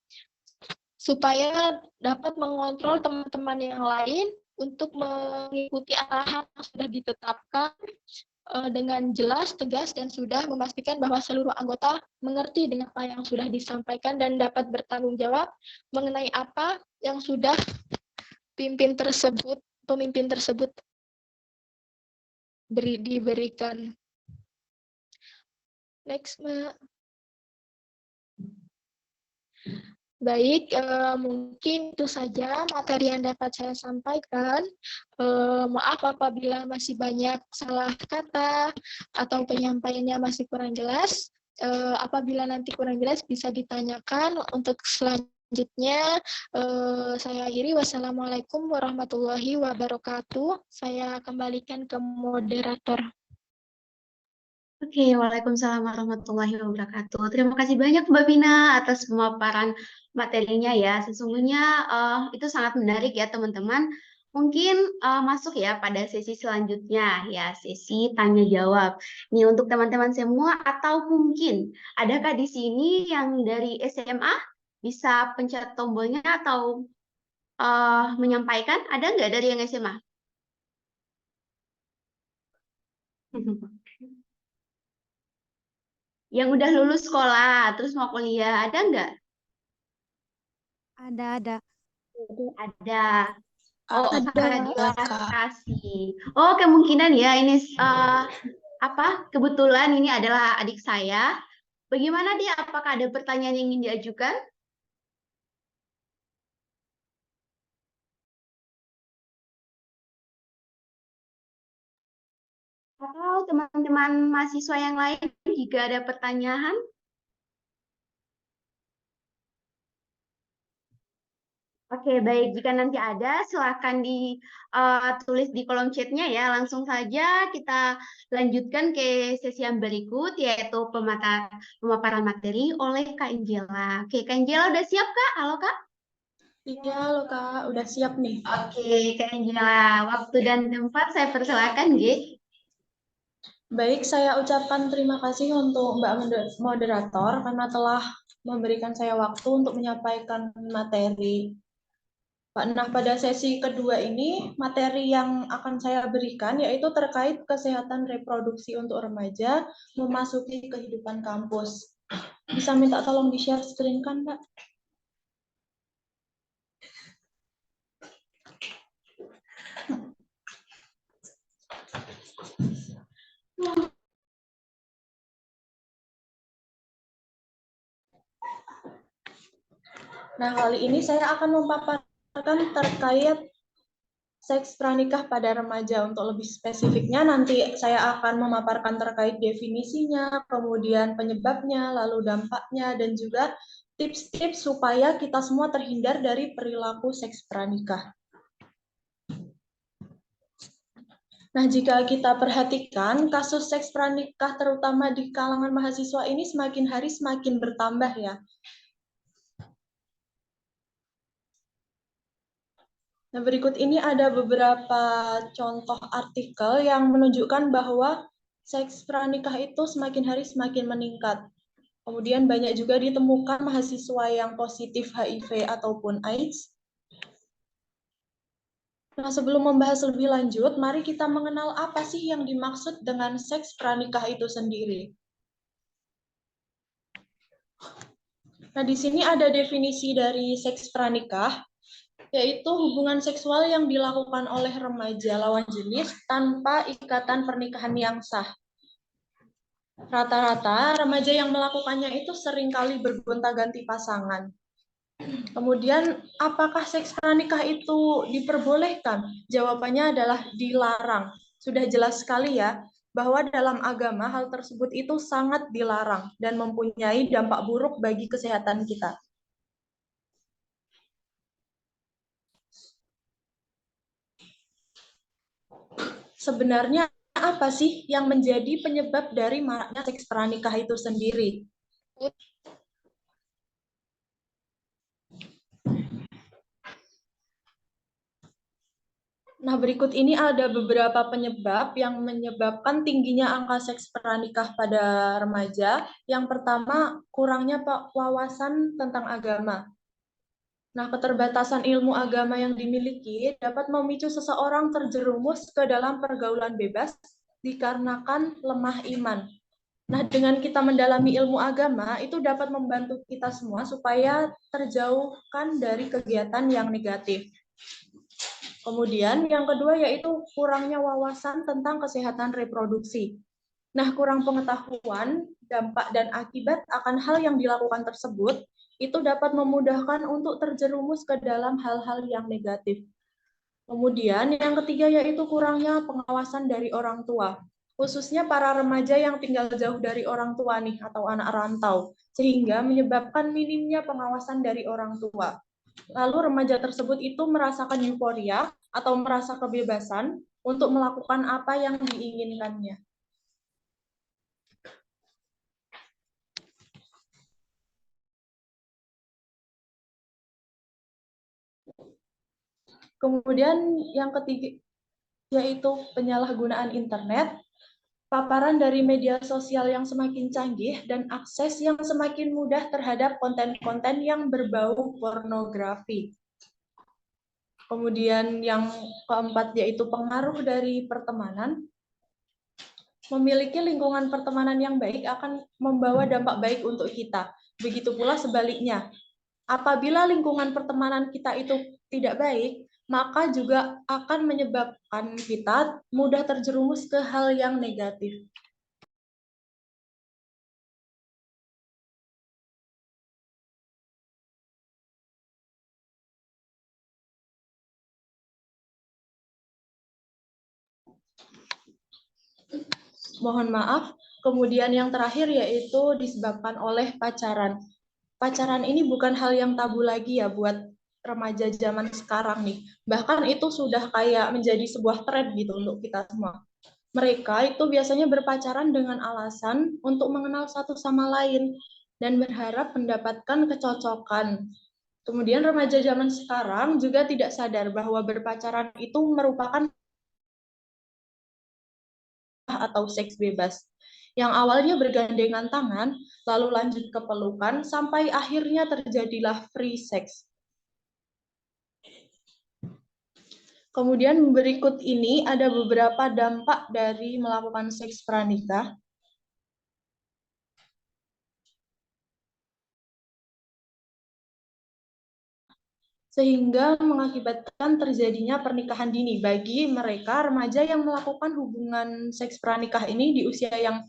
supaya dapat mengontrol teman-teman yang lain untuk mengikuti arahan yang sudah ditetapkan dengan jelas, tegas, dan sudah memastikan bahwa seluruh anggota mengerti dengan apa yang sudah disampaikan dan dapat bertanggung jawab mengenai apa yang sudah pemimpin tersebut diberikan. Next, Mbak. Baik, mungkin itu saja materi yang dapat saya sampaikan. Maaf apabila masih banyak salah kata atau penyampaiannya masih kurang jelas. Apabila nanti kurang jelas bisa ditanyakan. Untuk selanjutnya, saya akhiri. Wassalamualaikum warahmatullahi wabarakatuh. Saya kembalikan ke moderator. Oke, Waalaikumsalam warahmatullahi wabarakatuh. Terima kasih banyak Mbak Vina atas pemaparan materinya ya. Sesungguhnya itu sangat menarik ya teman-teman. Mungkin masuk ya pada sesi selanjutnya ya, sesi tanya jawab. Nih untuk teman-teman semua atau mungkin adakah di sini yang dari SMA bisa pencet tombolnya atau menyampaikan? Ada nggak dari yang SMA? Yang udah lulus sekolah, terus mau kuliah, ada nggak? Ada. Ada. Oh, Ada. terima kasih. Oh, kemungkinan ya ini kebetulan ini adalah adik saya. Bagaimana dia? Apakah ada pertanyaan yang ingin diajukan? Atau teman-teman mahasiswa yang lain jika ada pertanyaan? Oke, baik. Jika nanti ada, silakan ditulis di kolom chatnya ya. Langsung saja kita lanjutkan ke sesi yang berikut, yaitu pemaparan materi oleh Kak Angela. Oke, Kak Angela udah siap, Kak? Halo, Kak? Iya, halo Kak. Udah siap nih. Oke, Kak Angela. Waktu dan tempat saya persilakan, G. Baik, saya ucapkan terima kasih untuk Mbak Moderator karena telah memberikan saya waktu untuk menyampaikan materi. Nah, pada sesi kedua ini, materi yang akan saya berikan yaitu terkait kesehatan reproduksi untuk remaja memasuki kehidupan kampus. Bisa minta tolong di-share screen kan, Mbak? Nah, kali ini saya akan memaparkan terkait seks pranikah pada remaja. Untuk lebih spesifiknya, nanti saya akan memaparkan terkait definisinya, kemudian penyebabnya, lalu dampaknya, dan juga tips-tips supaya kita semua terhindar dari perilaku seks pranikah. Nah, jika kita perhatikan, kasus seks pranikah terutama di kalangan mahasiswa ini semakin hari semakin bertambah ya. Nah, berikut ini ada beberapa contoh artikel yang menunjukkan bahwa seks pranikah itu semakin hari semakin meningkat. Kemudian banyak juga ditemukan mahasiswa yang positif HIV ataupun AIDS. Nah, sebelum membahas lebih lanjut, mari kita mengenal apa sih yang dimaksud dengan seks pranikah itu sendiri. Nah, di sini ada definisi dari seks pranikah, yaitu hubungan seksual yang dilakukan oleh remaja lawan jenis tanpa ikatan pernikahan yang sah. Rata-rata remaja yang melakukannya itu seringkali bergonta-ganti pasangan. Kemudian, apakah seks pranikah itu diperbolehkan? Jawabannya adalah dilarang. Sudah jelas sekali ya, bahwa dalam agama hal tersebut itu sangat dilarang dan mempunyai dampak buruk bagi kesehatan kita. Sebenarnya apa sih yang menjadi penyebab dari maraknya seks pranikah itu sendiri? Nah, berikut ini ada beberapa penyebab yang menyebabkan tingginya angka seks pranikah pada remaja. Yang pertama, kurangnya wawasan tentang agama. Nah, keterbatasan ilmu agama yang dimiliki dapat memicu seseorang terjerumus ke dalam pergaulan bebas dikarenakan lemah iman. Nah, dengan kita mendalami ilmu agama, itu dapat membantu kita semua supaya terjauhkan dari kegiatan yang negatif. Kemudian yang kedua yaitu kurangnya wawasan tentang kesehatan reproduksi. Nah, kurang pengetahuan, dampak dan akibat akan hal yang dilakukan tersebut, itu dapat memudahkan untuk terjerumus ke dalam hal-hal yang negatif. Kemudian yang ketiga yaitu kurangnya pengawasan dari orang tua, khususnya para remaja yang tinggal jauh dari orang tua nih atau anak rantau, sehingga menyebabkan minimnya pengawasan dari orang tua. Lalu remaja tersebut itu merasakan euforia atau merasa kebebasan untuk melakukan apa yang diinginkannya. Kemudian yang ketiga yaitu penyalahgunaan internet, paparan dari media sosial yang semakin canggih dan akses yang semakin mudah terhadap konten-konten yang berbau pornografi. Kemudian yang keempat yaitu pengaruh dari pertemanan. Memiliki lingkungan pertemanan yang baik akan membawa dampak baik untuk kita. Begitu pula sebaliknya. Apabila lingkungan pertemanan kita itu tidak baik, maka juga akan menyebabkan kita mudah terjerumus ke hal yang negatif. Mohon maaf, kemudian yang terakhir yaitu disebabkan oleh pacaran. Pacaran ini bukan hal yang tabu lagi ya buat remaja zaman sekarang nih. Bahkan itu sudah kayak menjadi sebuah tren gitu untuk kita semua. Mereka itu biasanya berpacaran dengan alasan untuk mengenal satu sama lain dan berharap mendapatkan kecocokan. Kemudian remaja zaman sekarang juga tidak sadar bahwa berpacaran itu merupakan atau seks bebas. Yang awalnya bergandengan tangan, lalu lanjut ke pelukan, sampai akhirnya terjadilah free sex. Kemudian berikut ini ada beberapa dampak dari melakukan seks pranikah. Sehingga mengakibatkan terjadinya pernikahan dini bagi mereka remaja yang melakukan hubungan seks pranikah ini di usia yang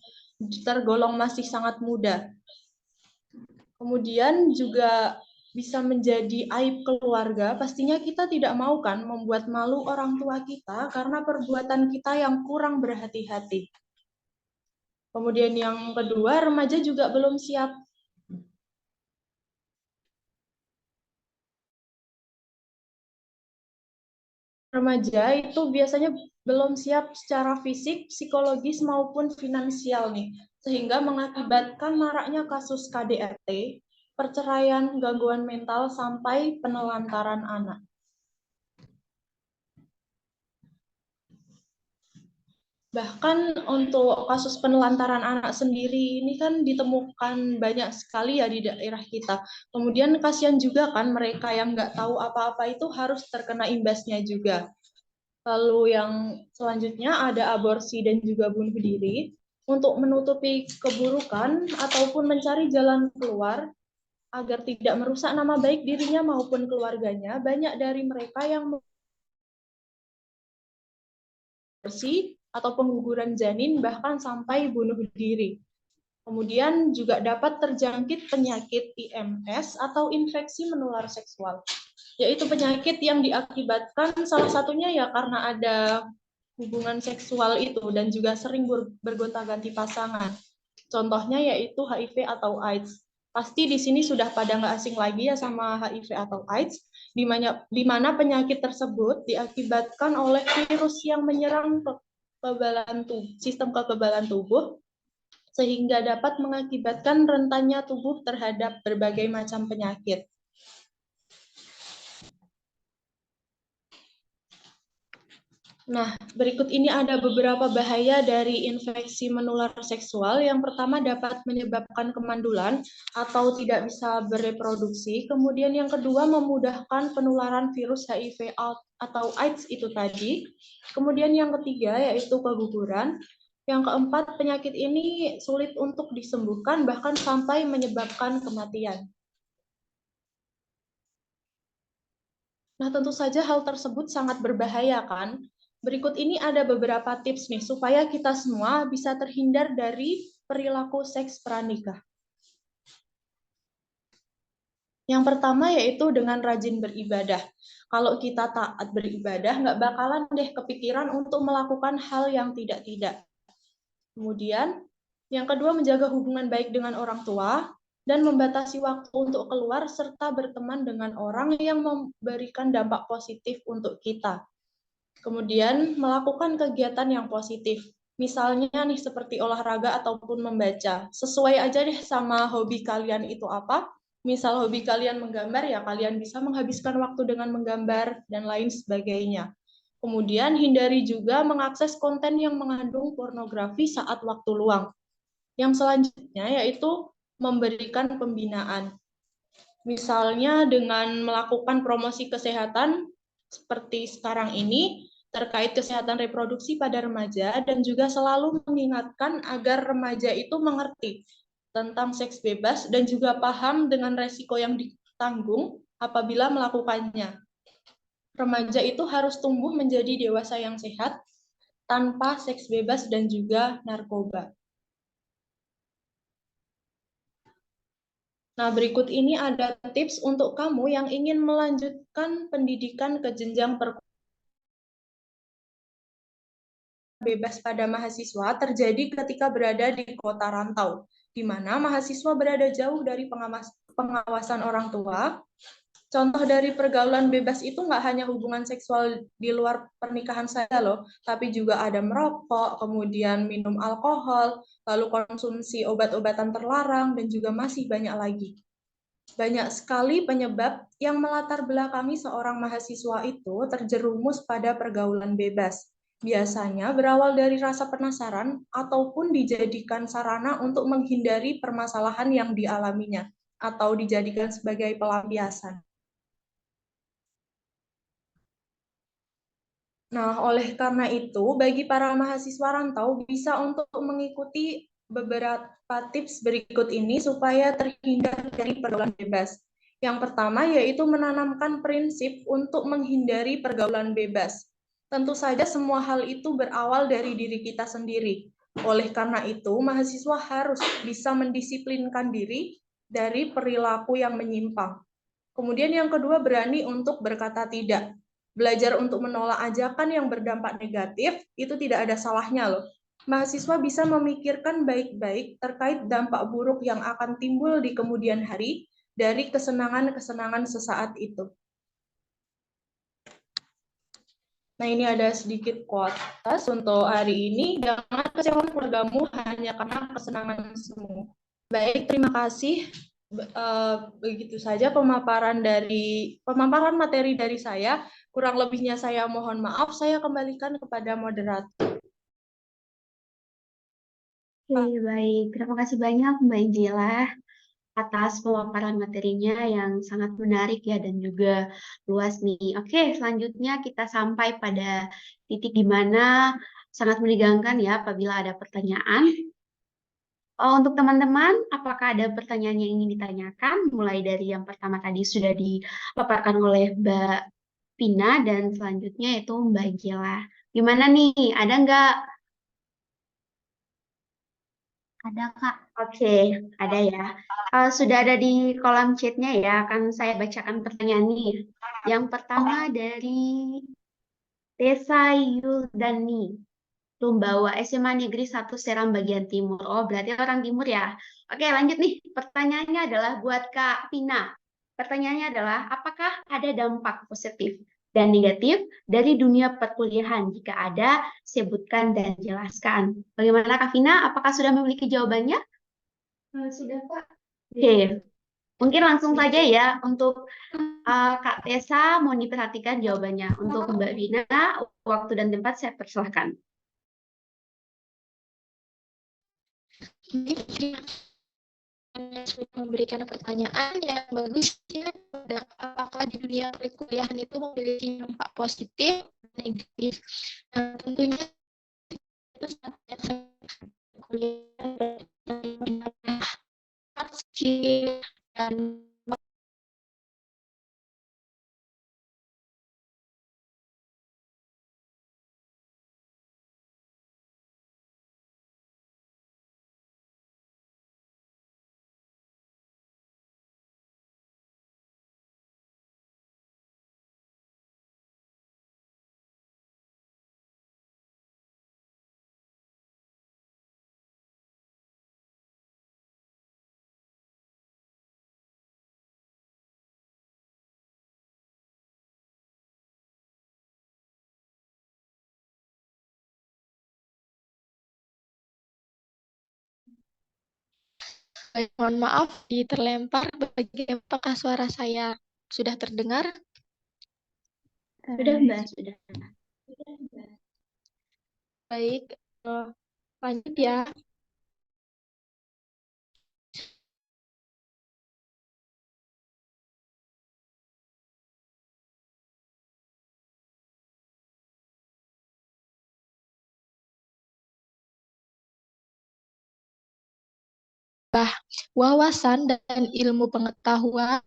tergolong masih sangat muda. Kemudian juga bisa menjadi aib keluarga, pastinya kita tidak mau kan membuat malu orang tua kita karena perbuatan kita yang kurang berhati-hati. Kemudian yang kedua, remaja juga belum siap. Remaja itu biasanya belum siap secara fisik, psikologis maupun finansial nih, sehingga mengakibatkan maraknya kasus KDRT, perceraian, gangguan mental, sampai penelantaran anak. Bahkan untuk kasus penelantaran anak sendiri ini kan ditemukan banyak sekali ya di daerah kita. Kemudian kasihan juga kan mereka yang nggak tahu apa-apa itu harus terkena imbasnya juga. Lalu yang selanjutnya ada aborsi dan juga bunuh diri. Untuk menutupi keburukan ataupun mencari jalan keluar agar tidak merusak nama baik dirinya maupun keluarganya, banyak dari mereka yang aborsi atau pengguguran janin, bahkan sampai bunuh diri. Kemudian juga dapat terjangkit penyakit IMS atau infeksi menular seksual, yaitu penyakit yang diakibatkan salah satunya ya karena ada hubungan seksual itu dan juga sering bergonta-ganti pasangan. Contohnya yaitu HIV atau AIDS. Pasti di sini sudah pada nggak asing lagi ya sama HIV atau AIDS, di mana penyakit tersebut diakibatkan oleh virus yang menyerang sistem kekebalan tubuh, sehingga dapat mengakibatkan rentannya tubuh terhadap berbagai macam penyakit. Nah, berikut ini ada beberapa bahaya dari infeksi menular seksual. Yang pertama dapat menyebabkan kemandulan atau tidak bisa bereproduksi. Kemudian yang kedua memudahkan penularan virus HIV atau AIDS itu tadi. Kemudian yang ketiga yaitu keguguran. Yang keempat, penyakit ini sulit untuk disembuhkan bahkan sampai menyebabkan kematian. Nah, tentu saja hal tersebut sangat berbahaya kan? Berikut ini ada beberapa tips nih supaya kita semua bisa terhindar dari perilaku seks pranikah. Yang pertama yaitu dengan rajin beribadah. Kalau kita taat beribadah, nggak bakalan deh kepikiran untuk melakukan hal yang tidak-tidak. Kemudian, yang kedua menjaga hubungan baik dengan orang tua, dan membatasi waktu untuk keluar serta berteman dengan orang yang memberikan dampak positif untuk kita. Kemudian melakukan kegiatan yang positif. Misalnya nih seperti olahraga ataupun membaca. Sesuai aja deh sama hobi kalian itu apa. Misal hobi kalian menggambar, ya kalian bisa menghabiskan waktu dengan menggambar dan lain sebagainya. Kemudian hindari juga mengakses konten yang mengandung pornografi saat waktu luang. Yang selanjutnya yaitu memberikan pembinaan. Misalnya dengan melakukan promosi kesehatan seperti sekarang ini, terkait kesehatan reproduksi pada remaja dan juga selalu mengingatkan agar remaja itu mengerti tentang seks bebas dan juga paham dengan resiko yang ditanggung apabila melakukannya. Remaja itu harus tumbuh menjadi dewasa yang sehat tanpa seks bebas dan juga narkoba. Nah, berikut ini ada tips untuk kamu yang ingin melanjutkan pendidikan ke jenjang bebas pada mahasiswa terjadi ketika berada di kota rantau, di mana mahasiswa berada jauh dari pengawasan orang tua. Contoh dari pergaulan bebas itu nggak hanya hubungan seksual di luar pernikahan saja loh, tapi juga ada merokok, kemudian minum alkohol, lalu konsumsi obat-obatan terlarang, dan juga masih banyak lagi. Banyak sekali penyebab yang melatar belakangi seorang mahasiswa itu terjerumus pada pergaulan bebas. Biasanya berawal dari rasa penasaran ataupun dijadikan sarana untuk menghindari permasalahan yang dialaminya atau dijadikan sebagai pelampiasan. Nah, oleh karena itu, bagi para mahasiswa rantau bisa untuk mengikuti beberapa tips berikut ini supaya terhindar dari pergaulan bebas. Yang pertama yaitu menanamkan prinsip untuk menghindari pergaulan bebas. Tentu saja semua hal itu berawal dari diri kita sendiri. Oleh karena itu, mahasiswa harus bisa mendisiplinkan diri dari perilaku yang menyimpang. Kemudian yang kedua, berani untuk berkata tidak. Belajar untuk menolak ajakan yang berdampak negatif, itu tidak ada salahnya loh. Mahasiswa bisa memikirkan baik-baik terkait dampak buruk yang akan timbul di kemudian hari dari kesenangan-kesenangan sesaat itu. Nah, ini ada sedikit quotes untuk hari ini. Jangan kecewakan keluargamu hanya karena kesenangan semu. Baik, terima kasih. Begitu saja pemaparan materi dari saya. Kurang lebihnya saya mohon maaf. Saya kembalikan kepada moderator. Oke, baik. Terima kasih banyak Mbak Injila atas pemaparan materinya yang sangat menarik ya dan juga luas nih. Oke, selanjutnya kita sampai pada titik di mana sangat menegangkan ya apabila ada pertanyaan. Untuk teman-teman, apakah ada pertanyaan yang ingin ditanyakan? Mulai dari yang pertama tadi sudah dipaparkan oleh Mbak Vina dan selanjutnya itu Mbak Injila. Gimana nih? Ada nggak? Ada, Kak. Oke, ada ya. Sudah ada di kolom chatnya ya, akan saya bacakan pertanyaan nih. Yang pertama dari Desa Yuldani, Lumbawa, SMA Negeri 1 Seram bagian Timur. Oh, berarti orang Timur ya. Oke, lanjut nih. Pertanyaannya adalah buat Kak Vina. Pertanyaannya adalah, apakah ada dampak positif dan negatif dari dunia perkuliahan? Jika ada, sebutkan dan jelaskan. Bagaimana Kak Vina? Apakah sudah memiliki jawabannya? Sudah, Pak. Oke. Mungkin langsung saja ya untuk Kak Tessa mau diperhatikan jawabannya. Untuk Mbak Vina, waktu dan tempat saya persilahkan. Sudah memberikan pertanyaan yang bagus ya, apakah di dunia perkuliahan itu memiliki dampak positif dan negatif. Nah, tentunya itu sangat kuliah skill dan mohon maaf terlempar. Apakah suara saya sudah terdengar? Sudah, Mbak, sudah. Baik, lanjut ya. Wawasan dan ilmu pengetahuan,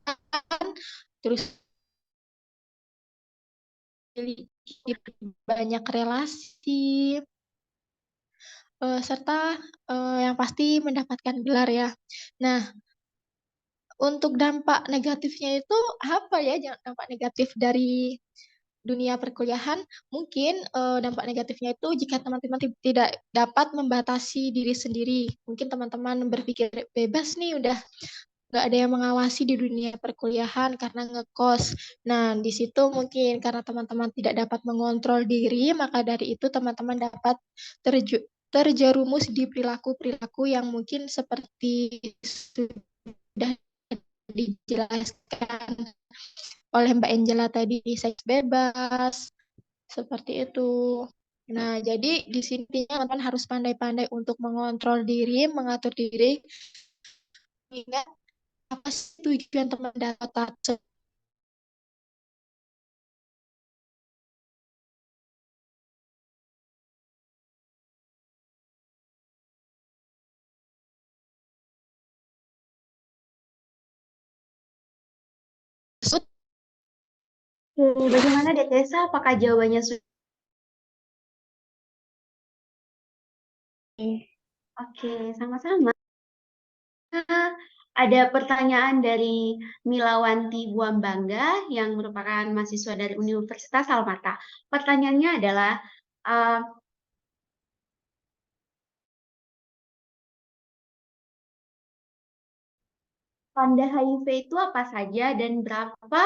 terus banyak relasi, serta yang pasti mendapatkan gelar ya. Nah, untuk dampak negatifnya itu apa ya? Dampak negatif dari dunia perkuliahan, mungkin dampak negatifnya itu jika teman-teman tidak dapat membatasi diri sendiri. Mungkin teman-teman berpikir bebas nih, udah nggak ada yang mengawasi di dunia perkuliahan karena ngekos. Nah, di situ mungkin karena teman-teman tidak dapat mengontrol diri, maka dari itu teman-teman dapat terjerumus di perilaku-perilaku yang mungkin seperti sudah dijelaskan oleh Mbak Angela tadi, seks bebas, seperti itu. Nah, jadi di sini teman-teman harus pandai-pandai untuk mengontrol diri, mengatur diri, mengingat apa sih tujuan teman dapat tersebut. Bagaimana Dek Tessa? Apakah jawabannya sudah? Oke, sama-sama. Ada pertanyaan dari Milawanti Buambangga yang merupakan mahasiswa dari Universitas Almata. Pertanyaannya adalah, tanda HIV itu apa saja dan berapa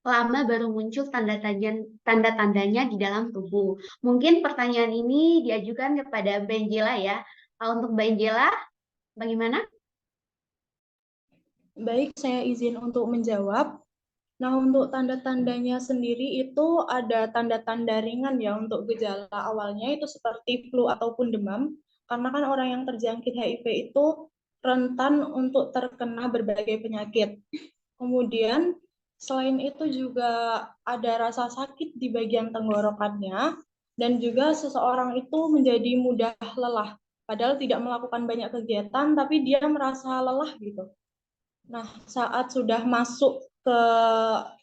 lama baru muncul tanda-tandanya di dalam tubuh? Mungkin pertanyaan ini diajukan kepada Mbak Angela ya. Untuk Mbak Angela, bagaimana? Baik, saya izin untuk menjawab. Nah, untuk tanda-tandanya sendiri itu ada tanda-tanda ringan ya untuk gejala awalnya itu seperti flu ataupun demam. Karena kan orang yang terjangkit HIV itu rentan untuk terkena berbagai penyakit. Kemudian selain itu juga ada rasa sakit di bagian tenggorokannya dan juga seseorang itu menjadi mudah lelah. Padahal tidak melakukan banyak kegiatan tapi dia merasa lelah gitu. Nah, saat sudah masuk ke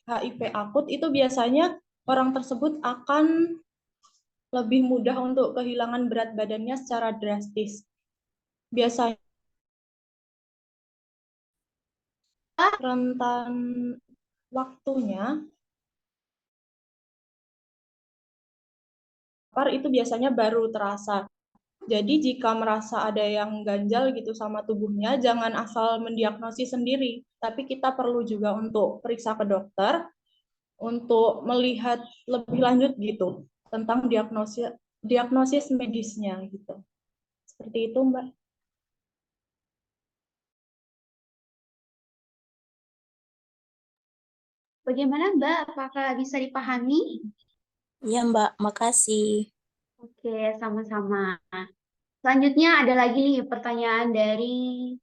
HIV akut itu biasanya orang tersebut akan lebih mudah untuk kehilangan berat badannya secara drastis. Biasanya rentan waktunya itu biasanya baru terasa. Jadi jika merasa ada yang ganjal gitu sama tubuhnya, jangan asal mendiagnosis sendiri, tapi kita perlu juga untuk periksa ke dokter untuk melihat lebih lanjut gitu tentang diagnosis medisnya gitu. Seperti itu, Mbak. Bagaimana Mbak? Apakah bisa dipahami? Iya, Mbak. Makasih. Oke, sama-sama. Selanjutnya ada lagi nih pertanyaan dari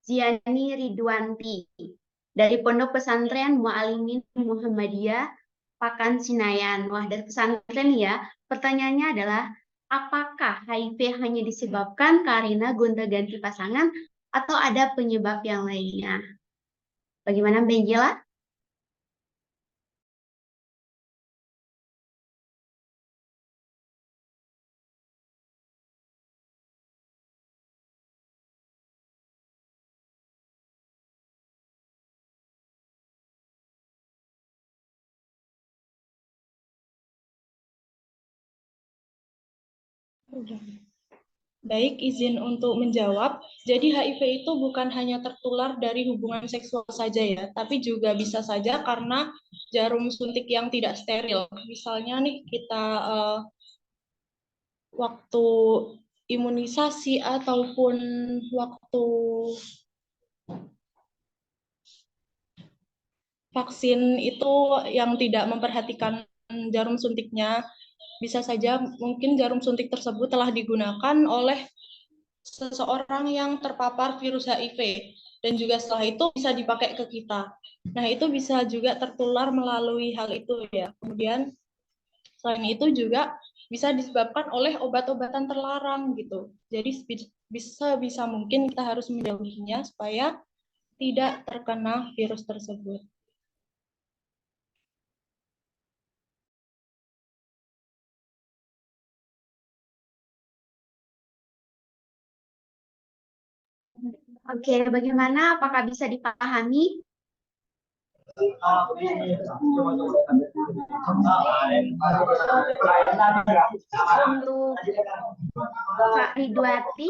Ziani Ridwanti dari Pondok Pesantren Mualimin Muhammadiyah Pakan Sinayan. Wah, dari pesantren ya. Pertanyaannya adalah, apakah HIV hanya disebabkan karena gonta-ganti pasangan atau ada penyebab yang lainnya? Bagaimana Mbak Angela? Baik, izin untuk menjawab. Jadi HIV itu bukan hanya tertular dari hubungan seksual saja ya, tapi juga bisa saja karena jarum suntik yang tidak steril. Misalnya nih kita waktu imunisasi ataupun waktu vaksin itu yang tidak memperhatikan jarum suntiknya, bisa saja mungkin jarum suntik tersebut telah digunakan oleh seseorang yang terpapar virus HIV dan juga setelah itu bisa dipakai ke kita. Nah, itu bisa juga tertular melalui hal itu ya. Kemudian selain itu juga bisa disebabkan oleh obat-obatan terlarang gitu. Jadi bisa mungkin kita harus menjauhinya supaya tidak terkena virus tersebut. Oke, bagaimana? Apakah bisa dipahami? Untuk Kak Ridwati,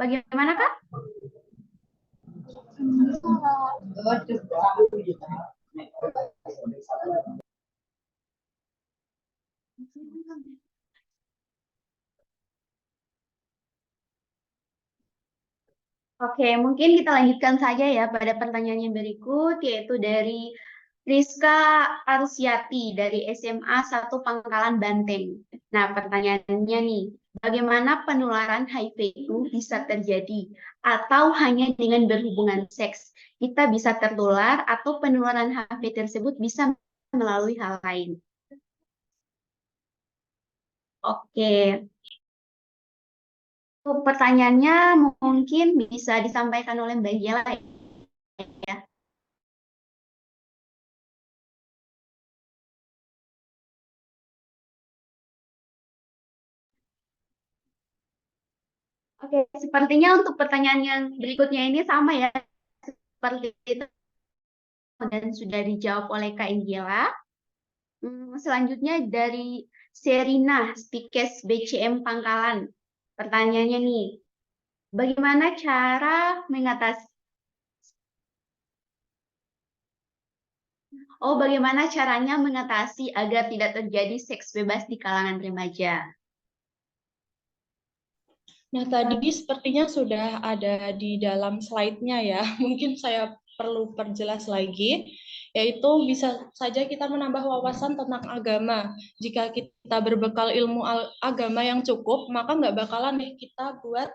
bagaimana Kak? Oke, mungkin kita lanjutkan saja ya pada pertanyaan yang berikut, yaitu dari Rizka Arsiati dari SMA 1 Pangkalan Banteng. Nah, pertanyaannya nih, bagaimana penularan HIV itu bisa terjadi atau hanya dengan berhubungan seks? Kita bisa tertular atau penularan HIV tersebut bisa melalui hal lain. Oke, pertanyaannya mungkin bisa disampaikan oleh Mbak Jela ya. Oke, sepertinya untuk pertanyaan yang berikutnya ini sama ya, seperti itu dan sudah dijawab oleh Kak Inggila. Selanjutnya dari Serina Stikes BCM Pangkalan. Pertanyaannya nih, bagaimana cara mengatasi bagaimana caranya mengatasi agar tidak terjadi seks bebas di kalangan remaja? Nah, tadi sepertinya sudah ada di dalam slide-nya ya. Mungkin saya perlu perjelas lagi, yaitu bisa saja kita menambah wawasan tentang agama. Jika kita berbekal ilmu agama yang cukup, maka nggak bakalan nih kita buat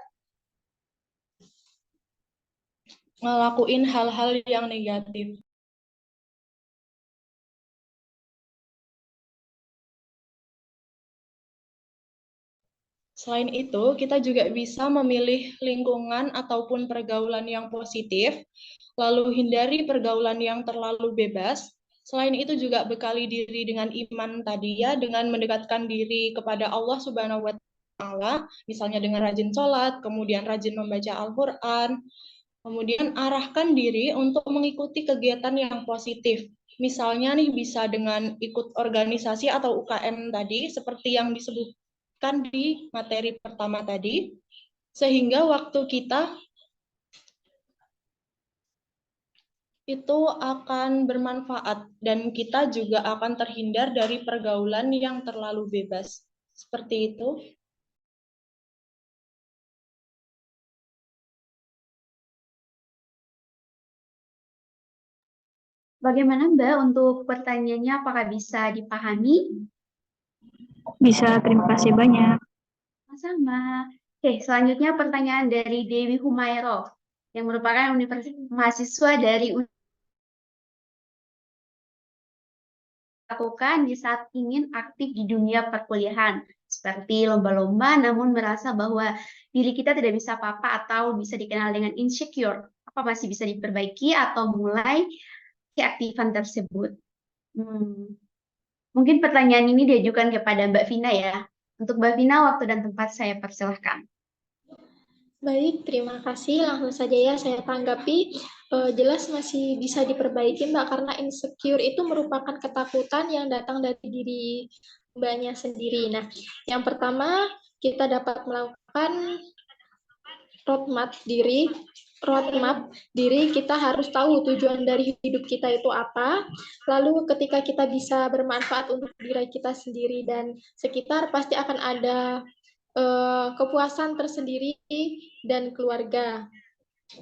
ngelakuin hal-hal yang negatif. Selain itu, kita juga bisa memilih lingkungan ataupun pergaulan yang positif, lalu hindari pergaulan yang terlalu bebas. Selain itu juga bekali diri dengan iman tadi ya, dengan mendekatkan diri kepada Allah Subhanahu wa Ta'ala, misalnya dengan rajin sholat, kemudian rajin membaca Al-Quran, kemudian arahkan diri untuk mengikuti kegiatan yang positif. Misalnya nih bisa dengan ikut organisasi atau UKM tadi, seperti yang disebutkan di materi pertama tadi, sehingga waktu kita itu akan bermanfaat dan kita juga akan terhindar dari pergaulan yang terlalu bebas. Seperti itu. Bagaimana Mbak untuk pertanyaannya, apakah bisa dipahami? Bisa, terima kasih banyak. Sama. Oke, selanjutnya pertanyaan dari Dewi Humairah yang merupakan mahasiswa dari lakukan di saat ingin aktif di dunia perkuliahan, seperti lomba-lomba, namun merasa bahwa diri kita tidak bisa apa-apa atau bisa dikenal dengan insecure. Apa masih bisa diperbaiki atau mulai keaktifan tersebut? Mungkin pertanyaan ini diajukan kepada Mbak Vina ya. Untuk Mbak Vina, waktu dan tempat saya persilahkan. Baik, terima kasih. Langsung saja ya saya tanggapi. Jelas masih bisa diperbaiki, Mbak, karena insecure itu merupakan ketakutan yang datang dari diri Mbaknya sendiri. Nah, yang pertama kita dapat melakukan roadmap diri, kita harus tahu tujuan dari hidup kita itu apa. Lalu ketika kita bisa bermanfaat untuk diri kita sendiri dan sekitar, pasti akan ada kepuasan tersendiri dan keluarga.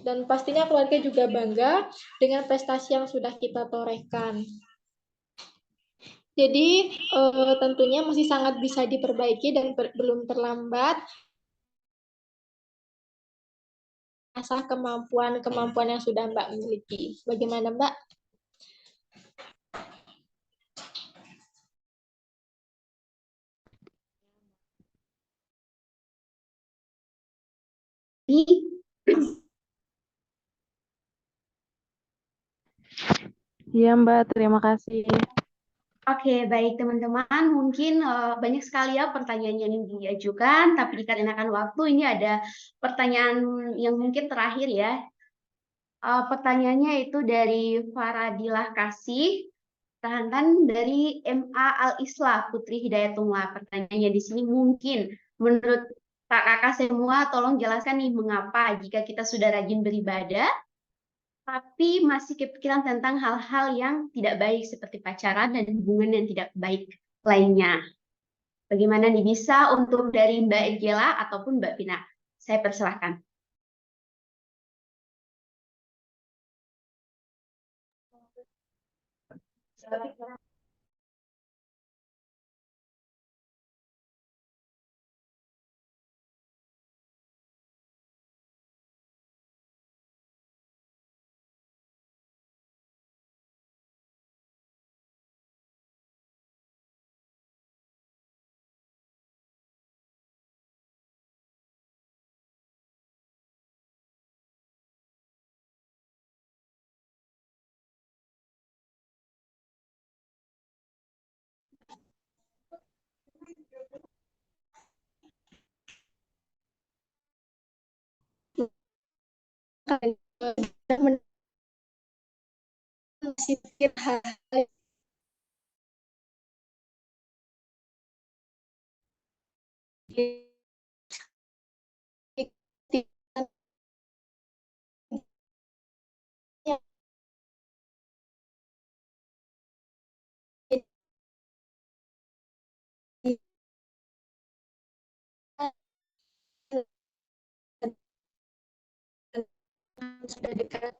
Dan pastinya keluarga juga bangga dengan prestasi yang sudah kita torehkan. Jadi tentunya masih sangat bisa diperbaiki dan belum terlambat. Asah kemampuan yang sudah Mbak miliki. Bagaimana Mbak? Iya Mbak, terima kasih. Oke, baik teman-teman. Mungkin banyak sekali ya pertanyaan yang diajukan, tapi dikarenakan waktu ini ada pertanyaan yang mungkin terakhir ya. Pertanyaannya itu dari Faradilah Kasih, tahanan dari MA Al-Islah, Putri Hidayatullah. Pertanyaannya di sini mungkin menurut kakak semua, tolong jelaskan nih mengapa jika kita sudah rajin beribadah, tapi masih kepikiran tentang hal-hal yang tidak baik seperti pacaran dan hubungan yang tidak baik lainnya. Bagaimana nih bisa untuk dari Mbak Angela ataupun Mbak Pina? Saya persilahkan. Masih pikir hal-hal sudah dekat.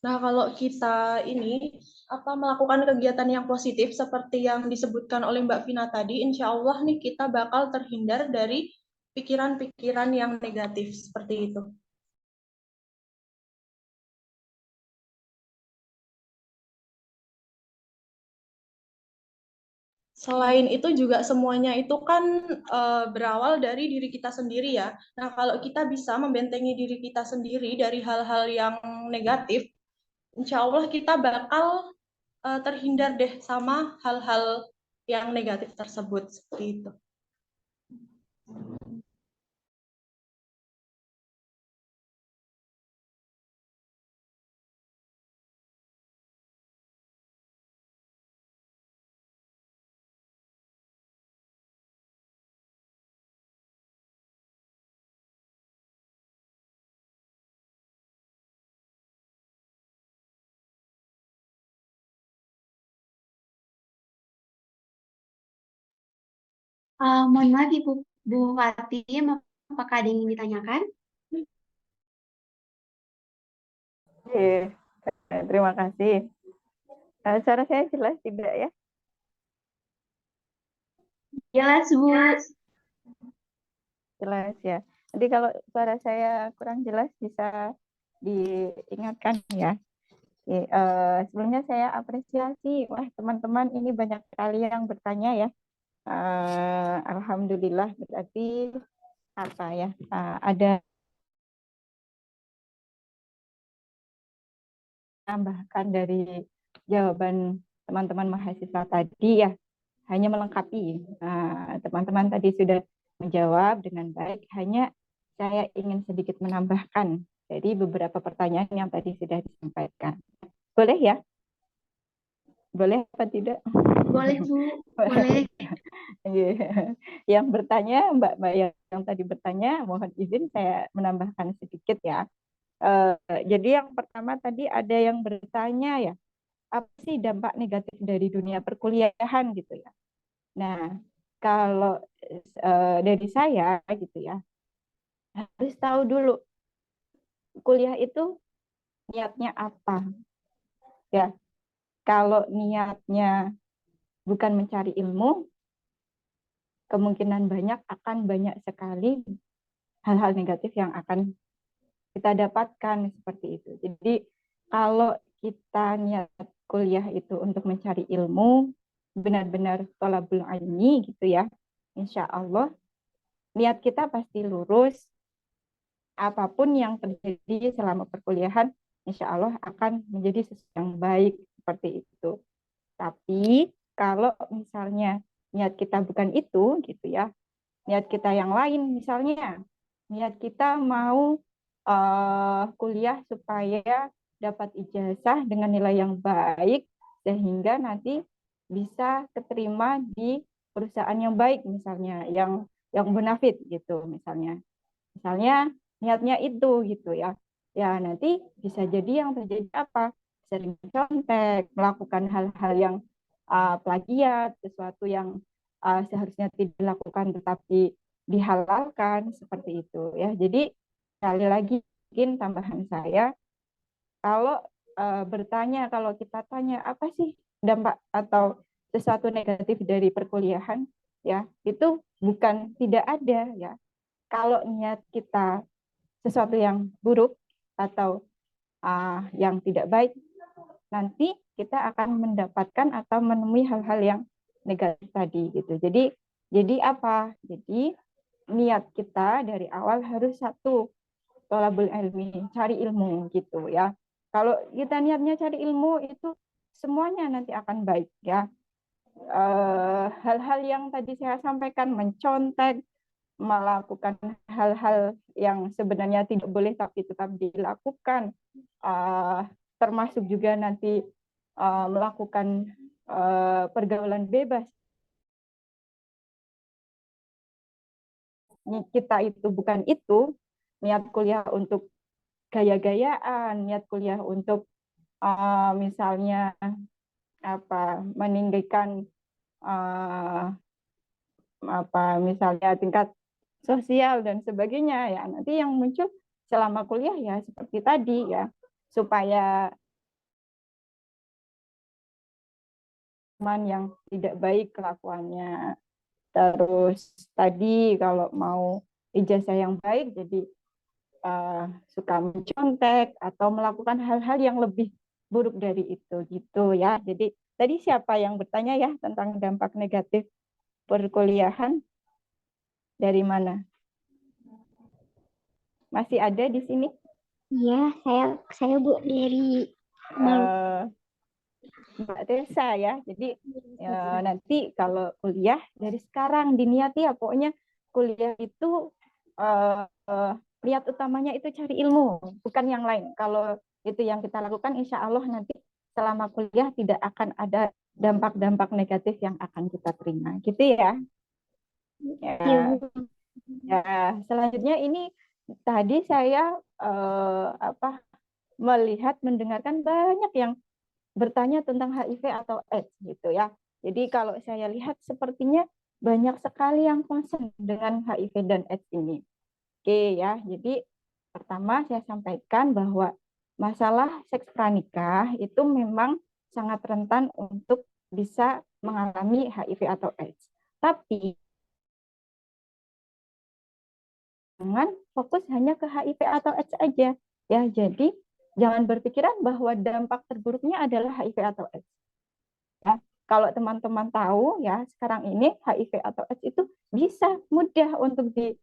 Nah, kalau kita ini melakukan kegiatan yang positif seperti yang disebutkan oleh Mbak Vina tadi, insya Allah nih kita bakal terhindar dari pikiran-pikiran yang negatif seperti itu. Selain itu juga semuanya itu kan berawal dari diri kita sendiri ya. Nah, kalau kita bisa membentengi diri kita sendiri dari hal-hal yang negatif, insya Allah kita bakal terhindar deh sama hal-hal yang negatif tersebut seperti itu. Mohon maaf Ibu Bu Fatim, apakah ada yang ingin ditanyakan? Oke, terima kasih. Suara saya jelas tidak ya? Jelas Bu. Jelas ya. Jadi kalau suara saya kurang jelas bisa diingatkan ya. Oke, sebelumnya saya apresiasi, wah teman-teman ini banyak sekali yang bertanya ya. Alhamdulillah berarti apa ya? Ada tambahkan dari jawaban teman-teman mahasiswa tadi ya, hanya melengkapi. Teman-teman tadi sudah menjawab dengan baik, hanya saya ingin sedikit menambahkan dari beberapa pertanyaan yang tadi sudah disampaikan. Boleh ya? Boleh apa tidak? Boleh Bu, boleh. Yang bertanya, Mbak yang tadi bertanya, mohon izin saya menambahkan sedikit ya. Jadi yang pertama tadi ada yang bertanya ya, apa sih dampak negatif dari dunia perkuliahan gitu ya. Nah, kalau dari saya gitu ya, harus tahu dulu kuliah itu niatnya apa. Ya, kalau niatnya bukan mencari ilmu, kemungkinan banyak sekali hal-hal negatif yang akan kita dapatkan seperti itu. Jadi kalau kita niat kuliah itu untuk mencari ilmu, benar-benar thalabul ilmi gitu ya, insya Allah niat kita pasti lurus. Apapun yang terjadi selama perkuliahan, insya Allah akan menjadi sesuatu yang baik seperti itu. Tapi kalau misalnya niat kita bukan itu gitu ya, niat kita yang lain misalnya, niat kita mau kuliah supaya dapat ijazah dengan nilai yang baik sehingga nanti bisa keterima di perusahaan yang baik misalnya, yang bonafit gitu misalnya. Misalnya niatnya itu gitu ya. Ya nanti bisa jadi yang terjadi apa? Sering contek, melakukan hal-hal yang plagiat, sesuatu yang seharusnya tidak dilakukan tetapi dihalalkan seperti itu ya. Jadi sekali lagi mungkin tambahan saya, kalau bertanya, kalau kita tanya apa sih dampak atau sesuatu negatif dari perkuliahan, ya itu bukan tidak ada ya. Kalau niat kita sesuatu yang buruk atau yang tidak baik, nanti kita akan mendapatkan atau menemui hal-hal yang negatif tadi gitu. Jadi apa? Jadi niat kita dari awal harus satu, thalabul ilmi, cari ilmu gitu ya. Kalau kita niatnya cari ilmu itu semuanya nanti akan baik ya. Hal-hal yang tadi saya sampaikan, mencontek, melakukan hal-hal yang sebenarnya tidak boleh tapi tetap dilakukan, termasuk juga nanti melakukan pergaulan bebas. Kita itu bukan itu, niat kuliah untuk gaya-gayaan, niat kuliah untuk misalnya meninggikan misalnya tingkat sosial dan sebagainya ya, nanti yang muncul selama kuliah ya seperti tadi ya, supaya teman yang tidak baik kelakuannya. Terus tadi kalau mau ijazah yang baik jadi suka mencontek atau melakukan hal-hal yang lebih buruk dari itu gitu ya. Jadi tadi siapa yang bertanya ya tentang dampak negatif perkuliahan? Dari mana? Masih ada di sini? Iya, saya Bu dari Mbak Tessa ya. Jadi nanti kalau kuliah dari sekarang diniati ya, pokoknya kuliah itu niat utamanya itu cari ilmu, bukan yang lain. Kalau itu yang kita lakukan, insya Allah nanti selama kuliah tidak akan ada dampak-dampak negatif yang akan kita terima, gitu ya. Ya, selanjutnya ini tadi saya melihat, mendengarkan banyak yang bertanya tentang HIV atau AIDS gitu ya. Jadi kalau saya lihat sepertinya banyak sekali yang concern dengan HIV dan AIDS ini. Oke ya, jadi pertama saya sampaikan bahwa masalah seks pranikah itu memang sangat rentan untuk bisa mengalami HIV atau AIDS. Tapi jangan fokus hanya ke HIV atau AIDS aja ya. Jadi jangan berpikiran bahwa dampak terburuknya adalah HIV atau AIDS. Ya, kalau teman-teman tahu ya, sekarang ini HIV atau AIDS itu bisa mudah untuk di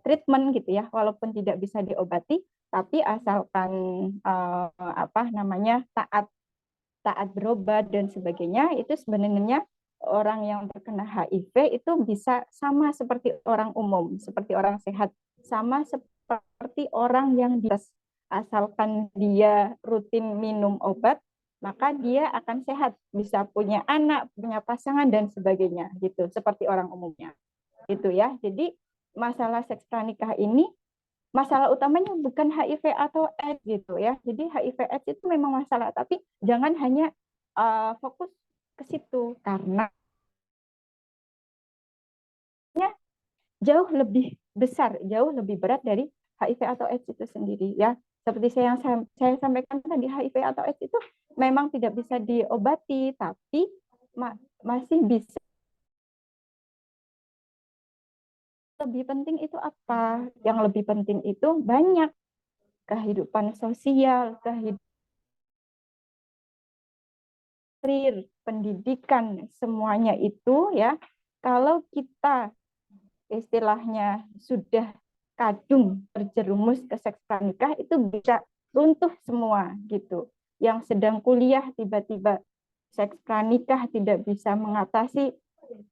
treatment gitu ya, walaupun tidak bisa diobati, tapi asalkan taat berobat dan sebagainya, itu sebenarnya orang yang terkena HIV itu bisa sama seperti orang umum, seperti orang sehat, sama seperti orang yang asalkan dia rutin minum obat, maka dia akan sehat, bisa punya anak, punya pasangan dan sebagainya gitu, seperti orang umumnya. Gitu ya. Jadi masalah seks pranikah ini masalah utamanya bukan HIV atau AIDS gitu ya. Jadi HIV AIDS itu memang masalah, tapi jangan hanya fokus ke situ karena jauh lebih besar, jauh lebih berat dari HIV atau AIDS itu sendiri ya. Seperti yang saya sampaikan tadi, HIV atau AIDS itu memang tidak bisa diobati, tapi masih bisa. Lebih penting itu apa? Yang lebih penting itu banyak kehidupan sosial, kehidupan karir, pendidikan, semuanya itu ya. Kalau kita istilahnya sudah kadung terjerumus ke seks pranikah, itu bisa runtuh semua gitu. Yang sedang kuliah tiba-tiba seks pranikah, tidak bisa mengatasi,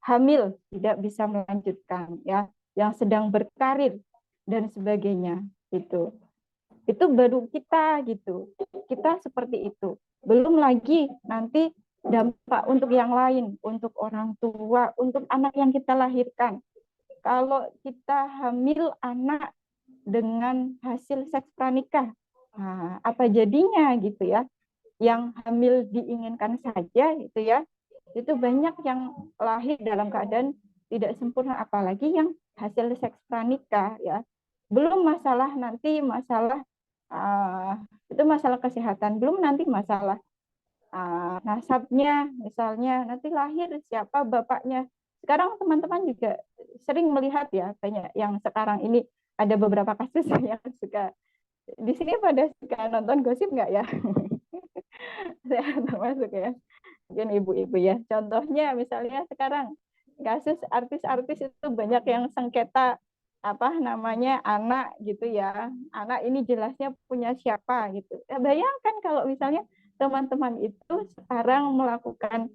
hamil tidak bisa melanjutkan ya, yang sedang berkarir dan sebagainya gitu. Itu baru kita gitu. Kita seperti itu. Belum lagi nanti dampak untuk yang lain, untuk orang tua, untuk anak yang kita lahirkan. Kalau kita hamil anak dengan hasil seks pranikah, nah, apa jadinya gitu ya? Yang hamil diinginkan saja itu ya, itu banyak yang lahir dalam keadaan tidak sempurna, apalagi yang hasil seks pranikah ya. Belum masalah nanti masalah itu masalah kesehatan, belum nanti masalah nasabnya, misalnya nanti lahir siapa bapaknya. Sekarang teman-teman juga sering melihat ya, banyak yang sekarang ini ada beberapa kasus yang suka di sini pada suka nonton gosip nggak ya? Saya termasuk ya, mungkin ibu-ibu ya. Contohnya misalnya sekarang kasus artis-artis itu banyak yang sengketa anak gitu ya. Anak ini jelasnya punya siapa gitu. Ya, bayangkan kalau misalnya teman-teman itu sekarang melakukan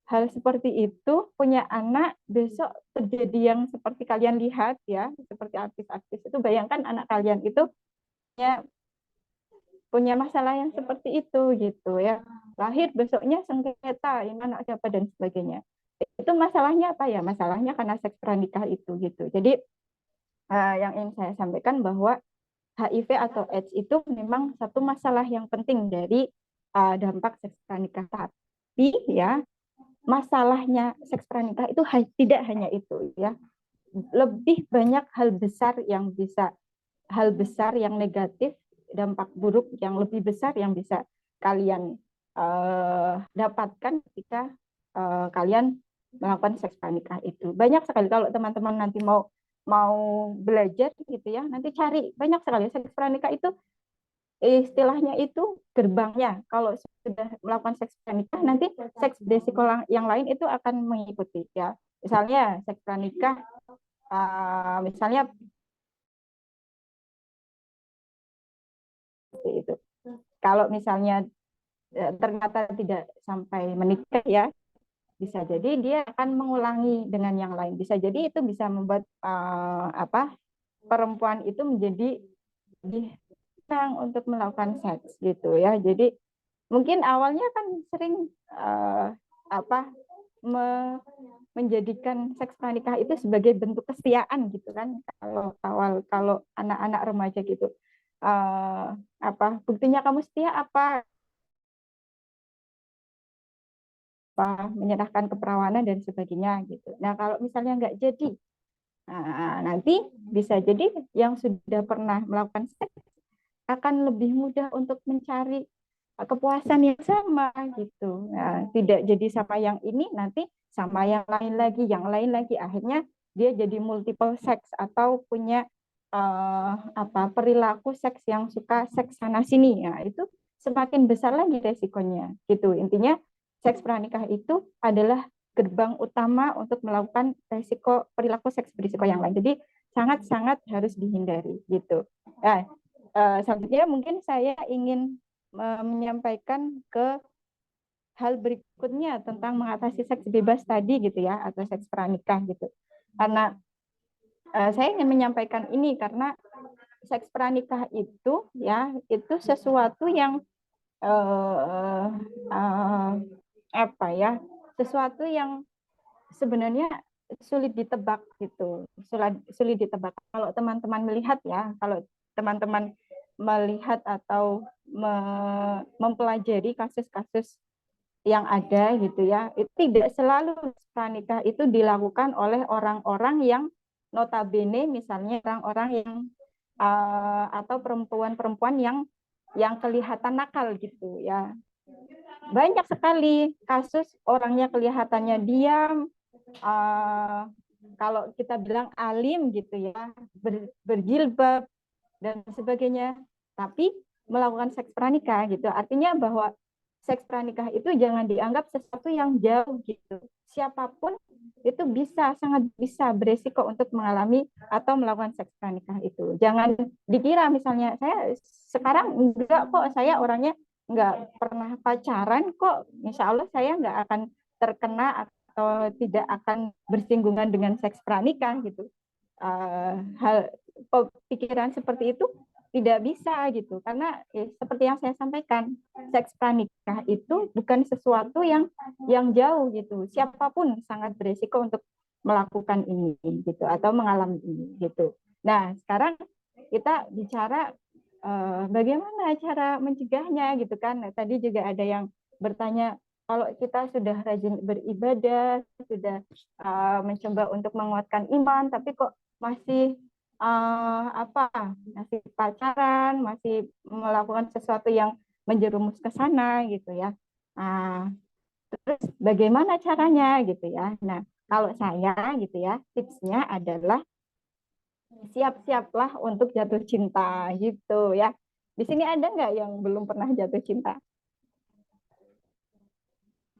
hal seperti itu, punya anak, besok terjadi yang seperti kalian lihat ya, seperti artis-artis itu, bayangkan anak kalian itu punya masalah yang seperti itu gitu ya. Lahir besoknya sengketa, ini anak siapa dan sebagainya. Itu masalahnya apa ya? Masalahnya karena seks pranikah itu gitu. Jadi yang ingin saya sampaikan bahwa HIV atau AIDS itu memang satu masalah yang penting dari dampak seks pranikah. Tapi ya, masalahnya seks pranikah itu tidak hanya itu ya. Lebih banyak hal besar yang negatif, dampak buruk yang lebih besar yang bisa kalian dapatkan ketika kalian melakukan seks pranikah itu. Banyak sekali kalau teman-teman nanti mau belajar gitu ya, nanti cari banyak sekali seks pranikah itu, istilahnya itu gerbangnya. Kalau sudah melakukan seks pranikah, nanti seks beresiko yang lain itu akan mengikuti ya. Misalnya seks pranikah, misalnya itu. Kalau misalnya ternyata tidak sampai menikah ya, bisa jadi dia akan mengulangi dengan yang lain. Bisa jadi itu bisa membuat perempuan itu menjadi diserang untuk melakukan seks gitu ya. Jadi mungkin awalnya kan sering menjadikan seks pranikah itu sebagai bentuk kesetiaan gitu kan. Kalau anak-anak remaja gitu, buktinya kamu setia apa? menyerahkan keperawanan dan sebagainya gitu. Nah, kalau misalnya nggak jadi, nanti bisa jadi yang sudah pernah melakukan seks akan lebih mudah untuk mencari kepuasan yang sama gitu. Nah, tidak jadi sama yang ini, nanti sama yang lain lagi. Akhirnya dia jadi multiple seks atau punya perilaku seks yang suka seks sana sini. Ya, itu semakin besar lagi resikonya gitu. Intinya seks pranikah itu adalah gerbang utama untuk melakukan perilaku seks berisiko yang lain. Jadi sangat-sangat harus dihindari gitu. Nah, selanjutnya mungkin saya ingin menyampaikan ke hal berikutnya tentang mengatasi seks bebas tadi gitu ya, atau seks pranikah gitu. Karena saya ingin menyampaikan ini karena seks pranikah itu ya, itu sesuatu yang sesuatu yang sebenarnya sulit ditebak gitu, sulit ditebak. Kalau teman-teman melihat ya, kalau teman-teman melihat atau mempelajari kasus-kasus yang ada gitu ya, itu tidak selalu pranikah itu dilakukan oleh orang-orang yang notabene, misalnya orang-orang yang atau perempuan-perempuan yang kelihatan nakal gitu ya. Banyak sekali kasus orangnya kelihatannya diam, kalau kita bilang alim gitu ya, berjilbab dan sebagainya, tapi melakukan seks pranikah gitu. Artinya bahwa seks pranikah itu jangan dianggap sesuatu yang jauh gitu. Siapapun itu sangat bisa beresiko untuk mengalami atau melakukan seks pranikah itu. Jangan dikira misalnya saya sekarang enggak kok, saya orangnya enggak pernah pacaran kok, insya Allah saya enggak akan terkena atau tidak akan bersinggungan dengan seks pranikah gitu. Hal pikiran seperti itu tidak bisa gitu, karena seperti yang saya sampaikan, seks pranikah itu bukan sesuatu yang jauh gitu. Siapapun sangat berisiko untuk melakukan ini gitu atau mengalami ini gitu. Nah, sekarang kita bicara bagaimana cara mencegahnya gitu kan. Nah, tadi juga ada yang bertanya, kalau kita sudah rajin beribadah, sudah mencoba untuk menguatkan iman, tapi kok masih masih pacaran, masih melakukan sesuatu yang menjerumus ke sana gitu ya. Terus bagaimana caranya gitu ya. Nah, kalau saya gitu ya, tipsnya adalah siap-siaplah untuk jatuh cinta gitu ya. Di sini ada nggak yang belum pernah jatuh cinta?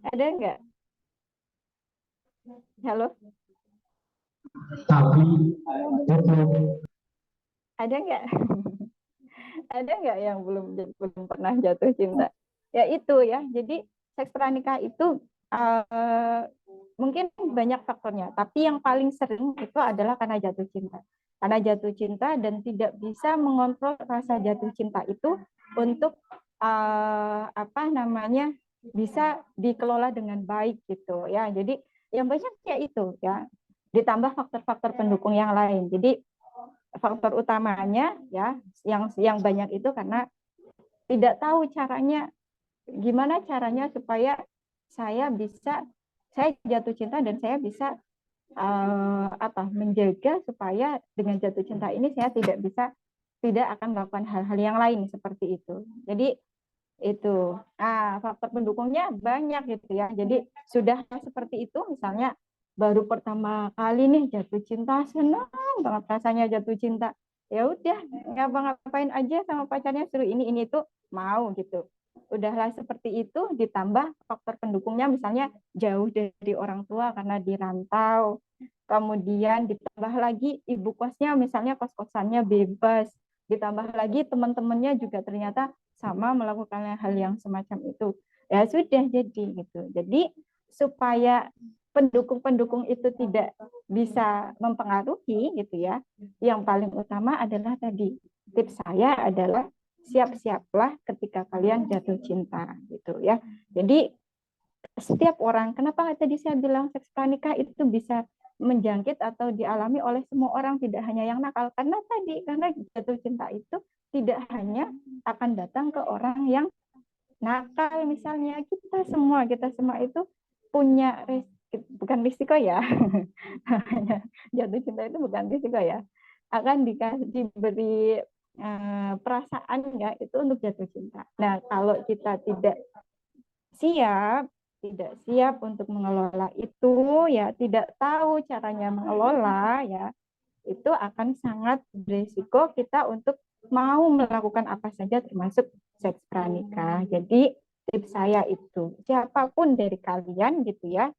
Ada nggak? Halo? Ada nggak? Ada nggak yang belum pernah jatuh cinta? Ya itu ya. Jadi seks pranikah itu mungkin banyak faktornya, tapi yang paling sering itu adalah karena jatuh cinta. Karena jatuh cinta dan tidak bisa mengontrol rasa jatuh cinta itu untuk bisa dikelola dengan baik gitu ya. Jadi yang banyak ya itu ya. Ditambah faktor-faktor pendukung yang lain. Jadi faktor utamanya ya yang banyak itu karena tidak tahu caranya, gimana caranya supaya saya jatuh cinta dan saya bisa menjaga supaya dengan jatuh cinta ini saya tidak akan melakukan hal-hal yang lain seperti itu. Jadi itu faktor pendukungnya banyak gitu ya. Jadi sudah seperti itu, misalnya baru pertama kali nih jatuh cinta, senang banget rasanya jatuh cinta, ya udah ngapa-ngapain aja sama pacarnya, suruh ini itu mau gitu. Udahlah seperti itu, ditambah faktor pendukungnya misalnya jauh dari orang tua karena di rantau, kemudian ditambah lagi ibu kosnya misalnya kos-kosannya bebas, ditambah lagi teman-temannya juga ternyata sama melakukan hal yang semacam itu, ya sudah jadi gitu. Jadi supaya pendukung-pendukung itu tidak bisa mempengaruhi gitu ya, yang paling utama adalah tadi, tips saya adalah siap-siaplah ketika kalian jatuh cinta gitu ya. Jadi setiap orang, kenapa tadi saya bilang seks pranikah itu bisa menjangkit atau dialami oleh semua orang, tidak hanya yang nakal, karena jatuh cinta itu tidak hanya akan datang ke orang yang nakal, misalnya kita semua itu punya bukan risiko ya, jatuh cinta itu bukan risiko ya, akan diberi perasaan ya itu untuk jatuh cinta. Nah kalau kita tidak siap untuk mengelola itu ya, tidak tahu caranya mengelola ya, itu akan sangat berisiko kita untuk mau melakukan apa saja termasuk seks pranikah. Jadi tips saya itu, siapapun dari kalian gitu ya,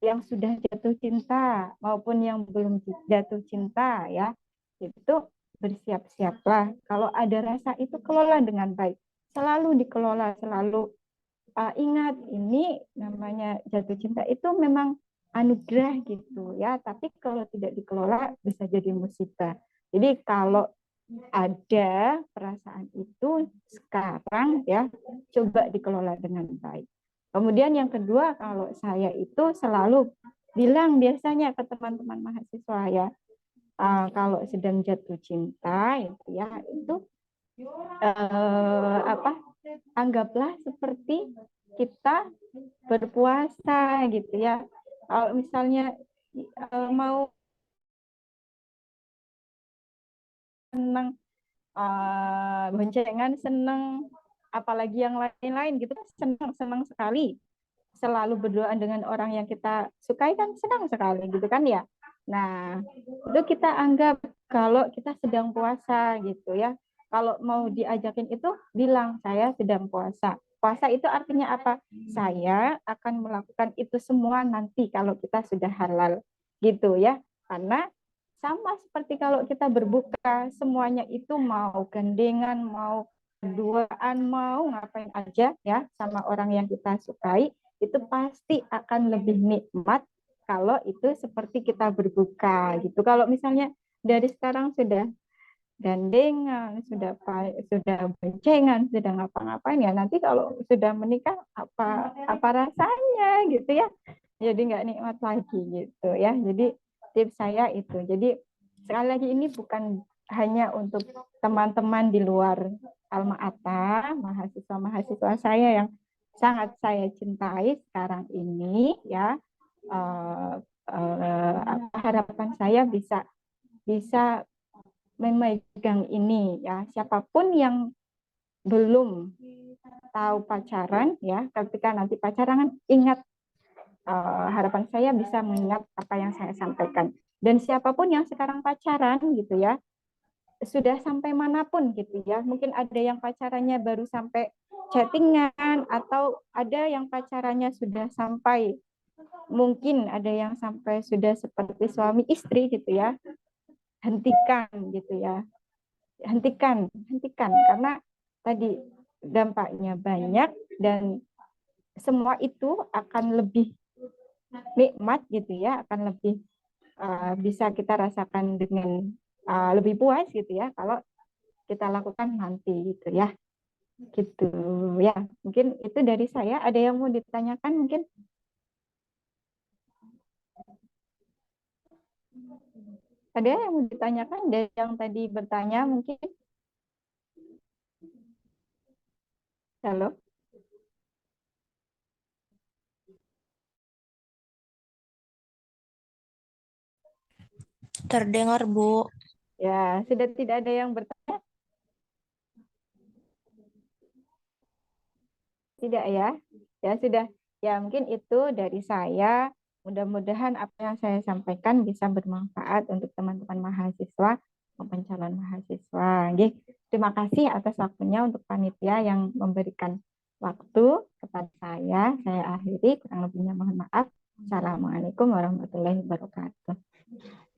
yang sudah jatuh cinta maupun yang belum jatuh cinta ya, itu bersiap-siaplah. Kalau ada rasa itu kelola dengan baik. Selalu dikelola, selalu ingat ini namanya jatuh cinta itu memang anugerah gitu ya, tapi kalau tidak dikelola bisa jadi musibah. Jadi kalau ada perasaan itu sekarang ya, coba dikelola dengan baik. Kemudian yang kedua, kalau saya itu selalu bilang biasanya ke teman-teman mahasiswa ya, kalau sedang jatuh cinta itu ya, itu anggaplah seperti kita berpuasa gitu ya. Kalau misalnya mau senang boncengan, senang apalagi yang lain-lain gitu, senang sekali. Selalu berdoa dengan orang yang kita sukai kan senang sekali gitu kan ya. Nah, itu kita anggap kalau kita sedang puasa gitu ya. Kalau mau diajakin itu bilang saya sedang puasa. Puasa itu artinya apa? Saya akan melakukan itu semua nanti kalau kita sudah halal gitu ya. Karena sama seperti kalau kita berbuka, semuanya itu mau gandengan, mau berduaan, mau ngapain aja ya sama orang yang kita sukai, itu pasti akan lebih nikmat kalau itu seperti kita berbuka gitu. Kalau misalnya dari sekarang sudah gandengan, sudah boncengan, sudah ngapa-ngapain ya, nanti kalau sudah menikah apa rasanya gitu ya. Jadi nggak nikmat lagi gitu ya. Jadi tips saya itu. Jadi sekali lagi ini bukan hanya untuk teman-teman di luar Alma Ata, mahasiswa-mahasiswa saya yang sangat saya cintai sekarang ini ya. Harapan saya bisa memegang ini ya. Siapapun yang belum tahu pacaran ya, ketika nanti pacaran ingat, harapan saya bisa mengingat apa yang saya sampaikan. Dan siapapun yang sekarang pacaran gitu ya, sudah sampai manapun gitu ya, mungkin ada yang pacarannya baru sampai chattingan, atau ada yang pacarannya sudah sampai, mungkin ada yang sampai sudah seperti suami istri gitu ya, hentikan gitu ya, hentikan karena tadi dampaknya banyak dan semua itu akan lebih nikmat gitu ya, akan lebih bisa kita rasakan dengan lebih puas gitu ya kalau kita lakukan nanti gitu ya. Gitu ya. Mungkin itu dari saya. Ada yang mau ditanyakan mungkin? Ada yang mau ditanyakan dari yang tadi bertanya mungkin? Halo? Terdengar, Bu. Ya, sudah tidak ada yang bertanya? Tidak ya? Ya sudah. Ya mungkin itu dari saya. Mudah-mudahan apa yang saya sampaikan bisa bermanfaat untuk teman-teman mahasiswa maupun calon mahasiswa. Terima kasih atas waktunya untuk panitia yang memberikan waktu kepada saya. Saya akhiri, kurang lebihnya mohon maaf. Assalamualaikum warahmatullahi wabarakatuh.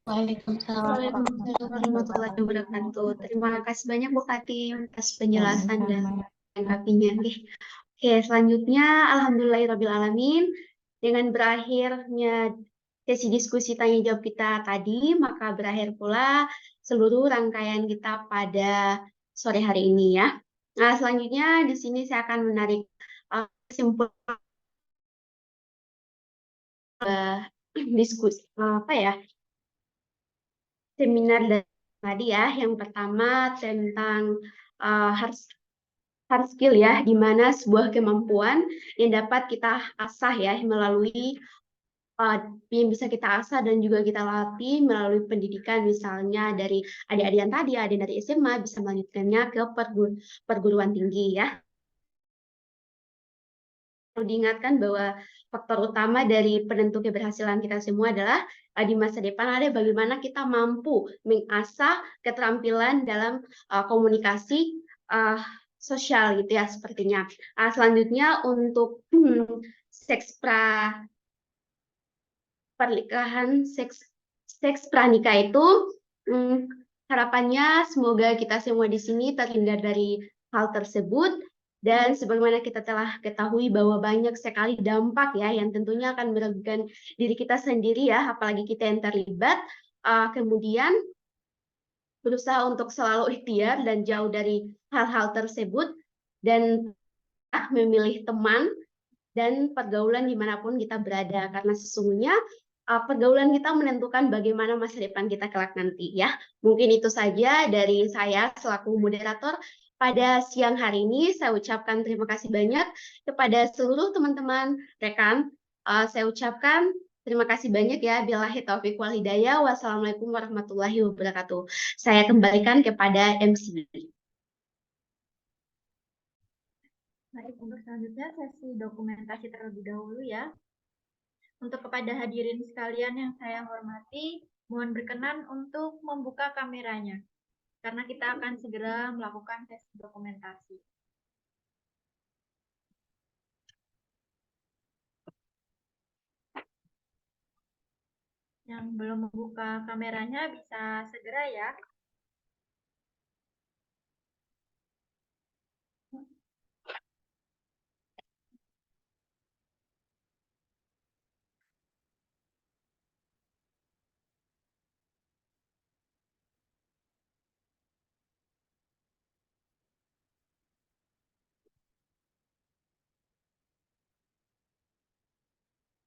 Waalaikumsalam warahmatullahi wabarakatuh. Terima kasih banyak Bu Katim atas penjelasan dan lengkapinya. Oke, selanjutnya alhamdulillahirrabbilalamin. Dengan berakhirnya sesi diskusi tanya jawab kita tadi, maka berakhir pula seluruh rangkaian kita pada sore hari ini ya. Nah, selanjutnya di sini saya akan menarik kesimpulan diskusi seminar tadi ya. Yang pertama tentang harus hard skill ya, di mana sebuah kemampuan yang dapat kita asah ya melalui yang bisa kita asah dan juga kita latih melalui pendidikan, misalnya dari adik-adik yang tadi, ada dari SMA bisa melanjutkannya ke perguruan tinggi ya. Perlu diingatkan bahwa faktor utama dari penentu keberhasilan kita semua adalah di masa depan ada bagaimana kita mampu mengasah keterampilan dalam komunikasi sosial gitu ya sepertinya. Selanjutnya untuk seks pernikahan, seks pranikah itu harapannya semoga kita semua di sini terhindar dari hal tersebut. Dan sebagaimana kita telah ketahui bahwa banyak sekali dampak ya yang tentunya akan merugikan diri kita sendiri ya, apalagi kita yang terlibat. Kemudian berusaha untuk selalu ikhtiar dan jauh dari hal-hal tersebut dan memilih teman dan pergaulan dimanapun kita berada, karena sesungguhnya pergaulan kita menentukan bagaimana masa depan kita kelak nanti ya. Mungkin itu saja dari saya selaku moderator pada siang hari ini. Saya ucapkan terima kasih banyak kepada seluruh teman-teman rekan. Saya ucapkan terima kasih banyak ya. Billahi taufiq wal hidayah. Wassalamualaikum warahmatullahi wabarakatuh. Saya kembalikan kepada MC. Baik, untuk selanjutnya sesi dokumentasi terlebih dahulu ya. Untuk kepada hadirin sekalian yang saya hormati, mohon berkenan untuk membuka kameranya, karena kita akan segera melakukan sesi dokumentasi. Yang belum membuka kameranya bisa segera ya.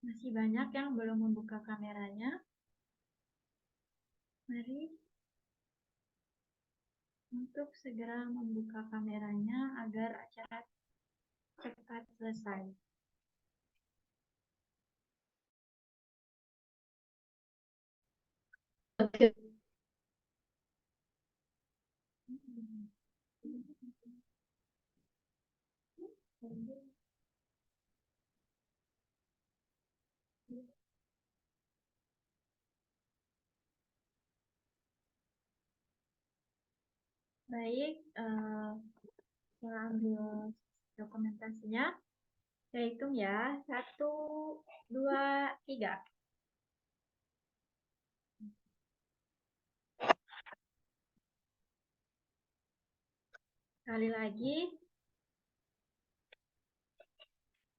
Masih banyak yang belum membuka kameranya. Mari untuk segera membuka kameranya agar acara cepat selesai. Oke. Baik, saya ambil dokumentasinya. Saya hitung ya, 1, 2, 3. Sekali lagi,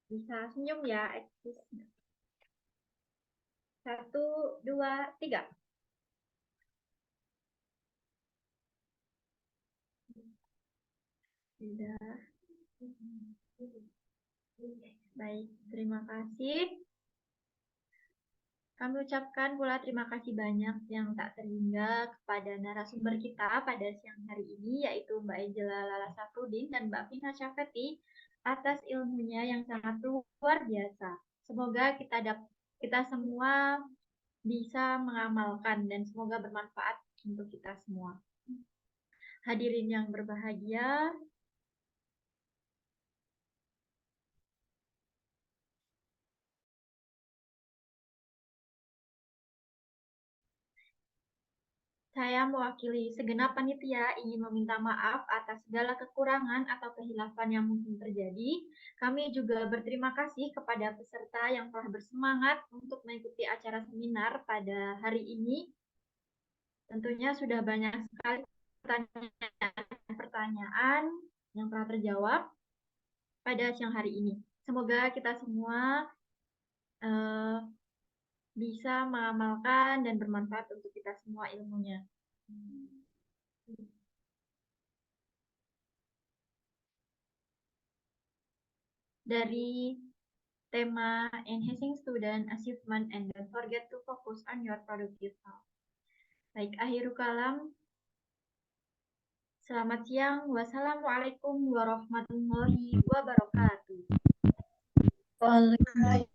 bisa senyum ya, eksis. 1, 2, 3. Sudah. Baik, terima kasih. Kami ucapkan pula terima kasih banyak yang tak terhingga kepada narasumber kita pada siang hari ini, yaitu Mbak Ejela Lala Safrudin dan Mbak Vina Syafeti atas ilmunya yang sangat luar biasa. Semoga kita semua bisa mengamalkan dan semoga bermanfaat untuk kita semua. Hadirin yang berbahagia, saya mewakili segenap panitia ingin meminta maaf atas segala kekurangan atau kehilafan yang mungkin terjadi. Kami juga berterima kasih kepada peserta yang telah bersemangat untuk mengikuti acara seminar pada hari ini. Tentunya sudah banyak sekali pertanyaan yang telah terjawab pada siang hari ini. Semoga kita semua bisa mengamalkan dan bermanfaat untuk kita semua ilmunya. Dari tema Enhancing Student Achievement and Don't Forget to Focus on Your Productive Health. Baik, akhirul kalam. Selamat siang. Wassalamualaikum warahmatullahi wabarakatuh. Waalaikumsalam.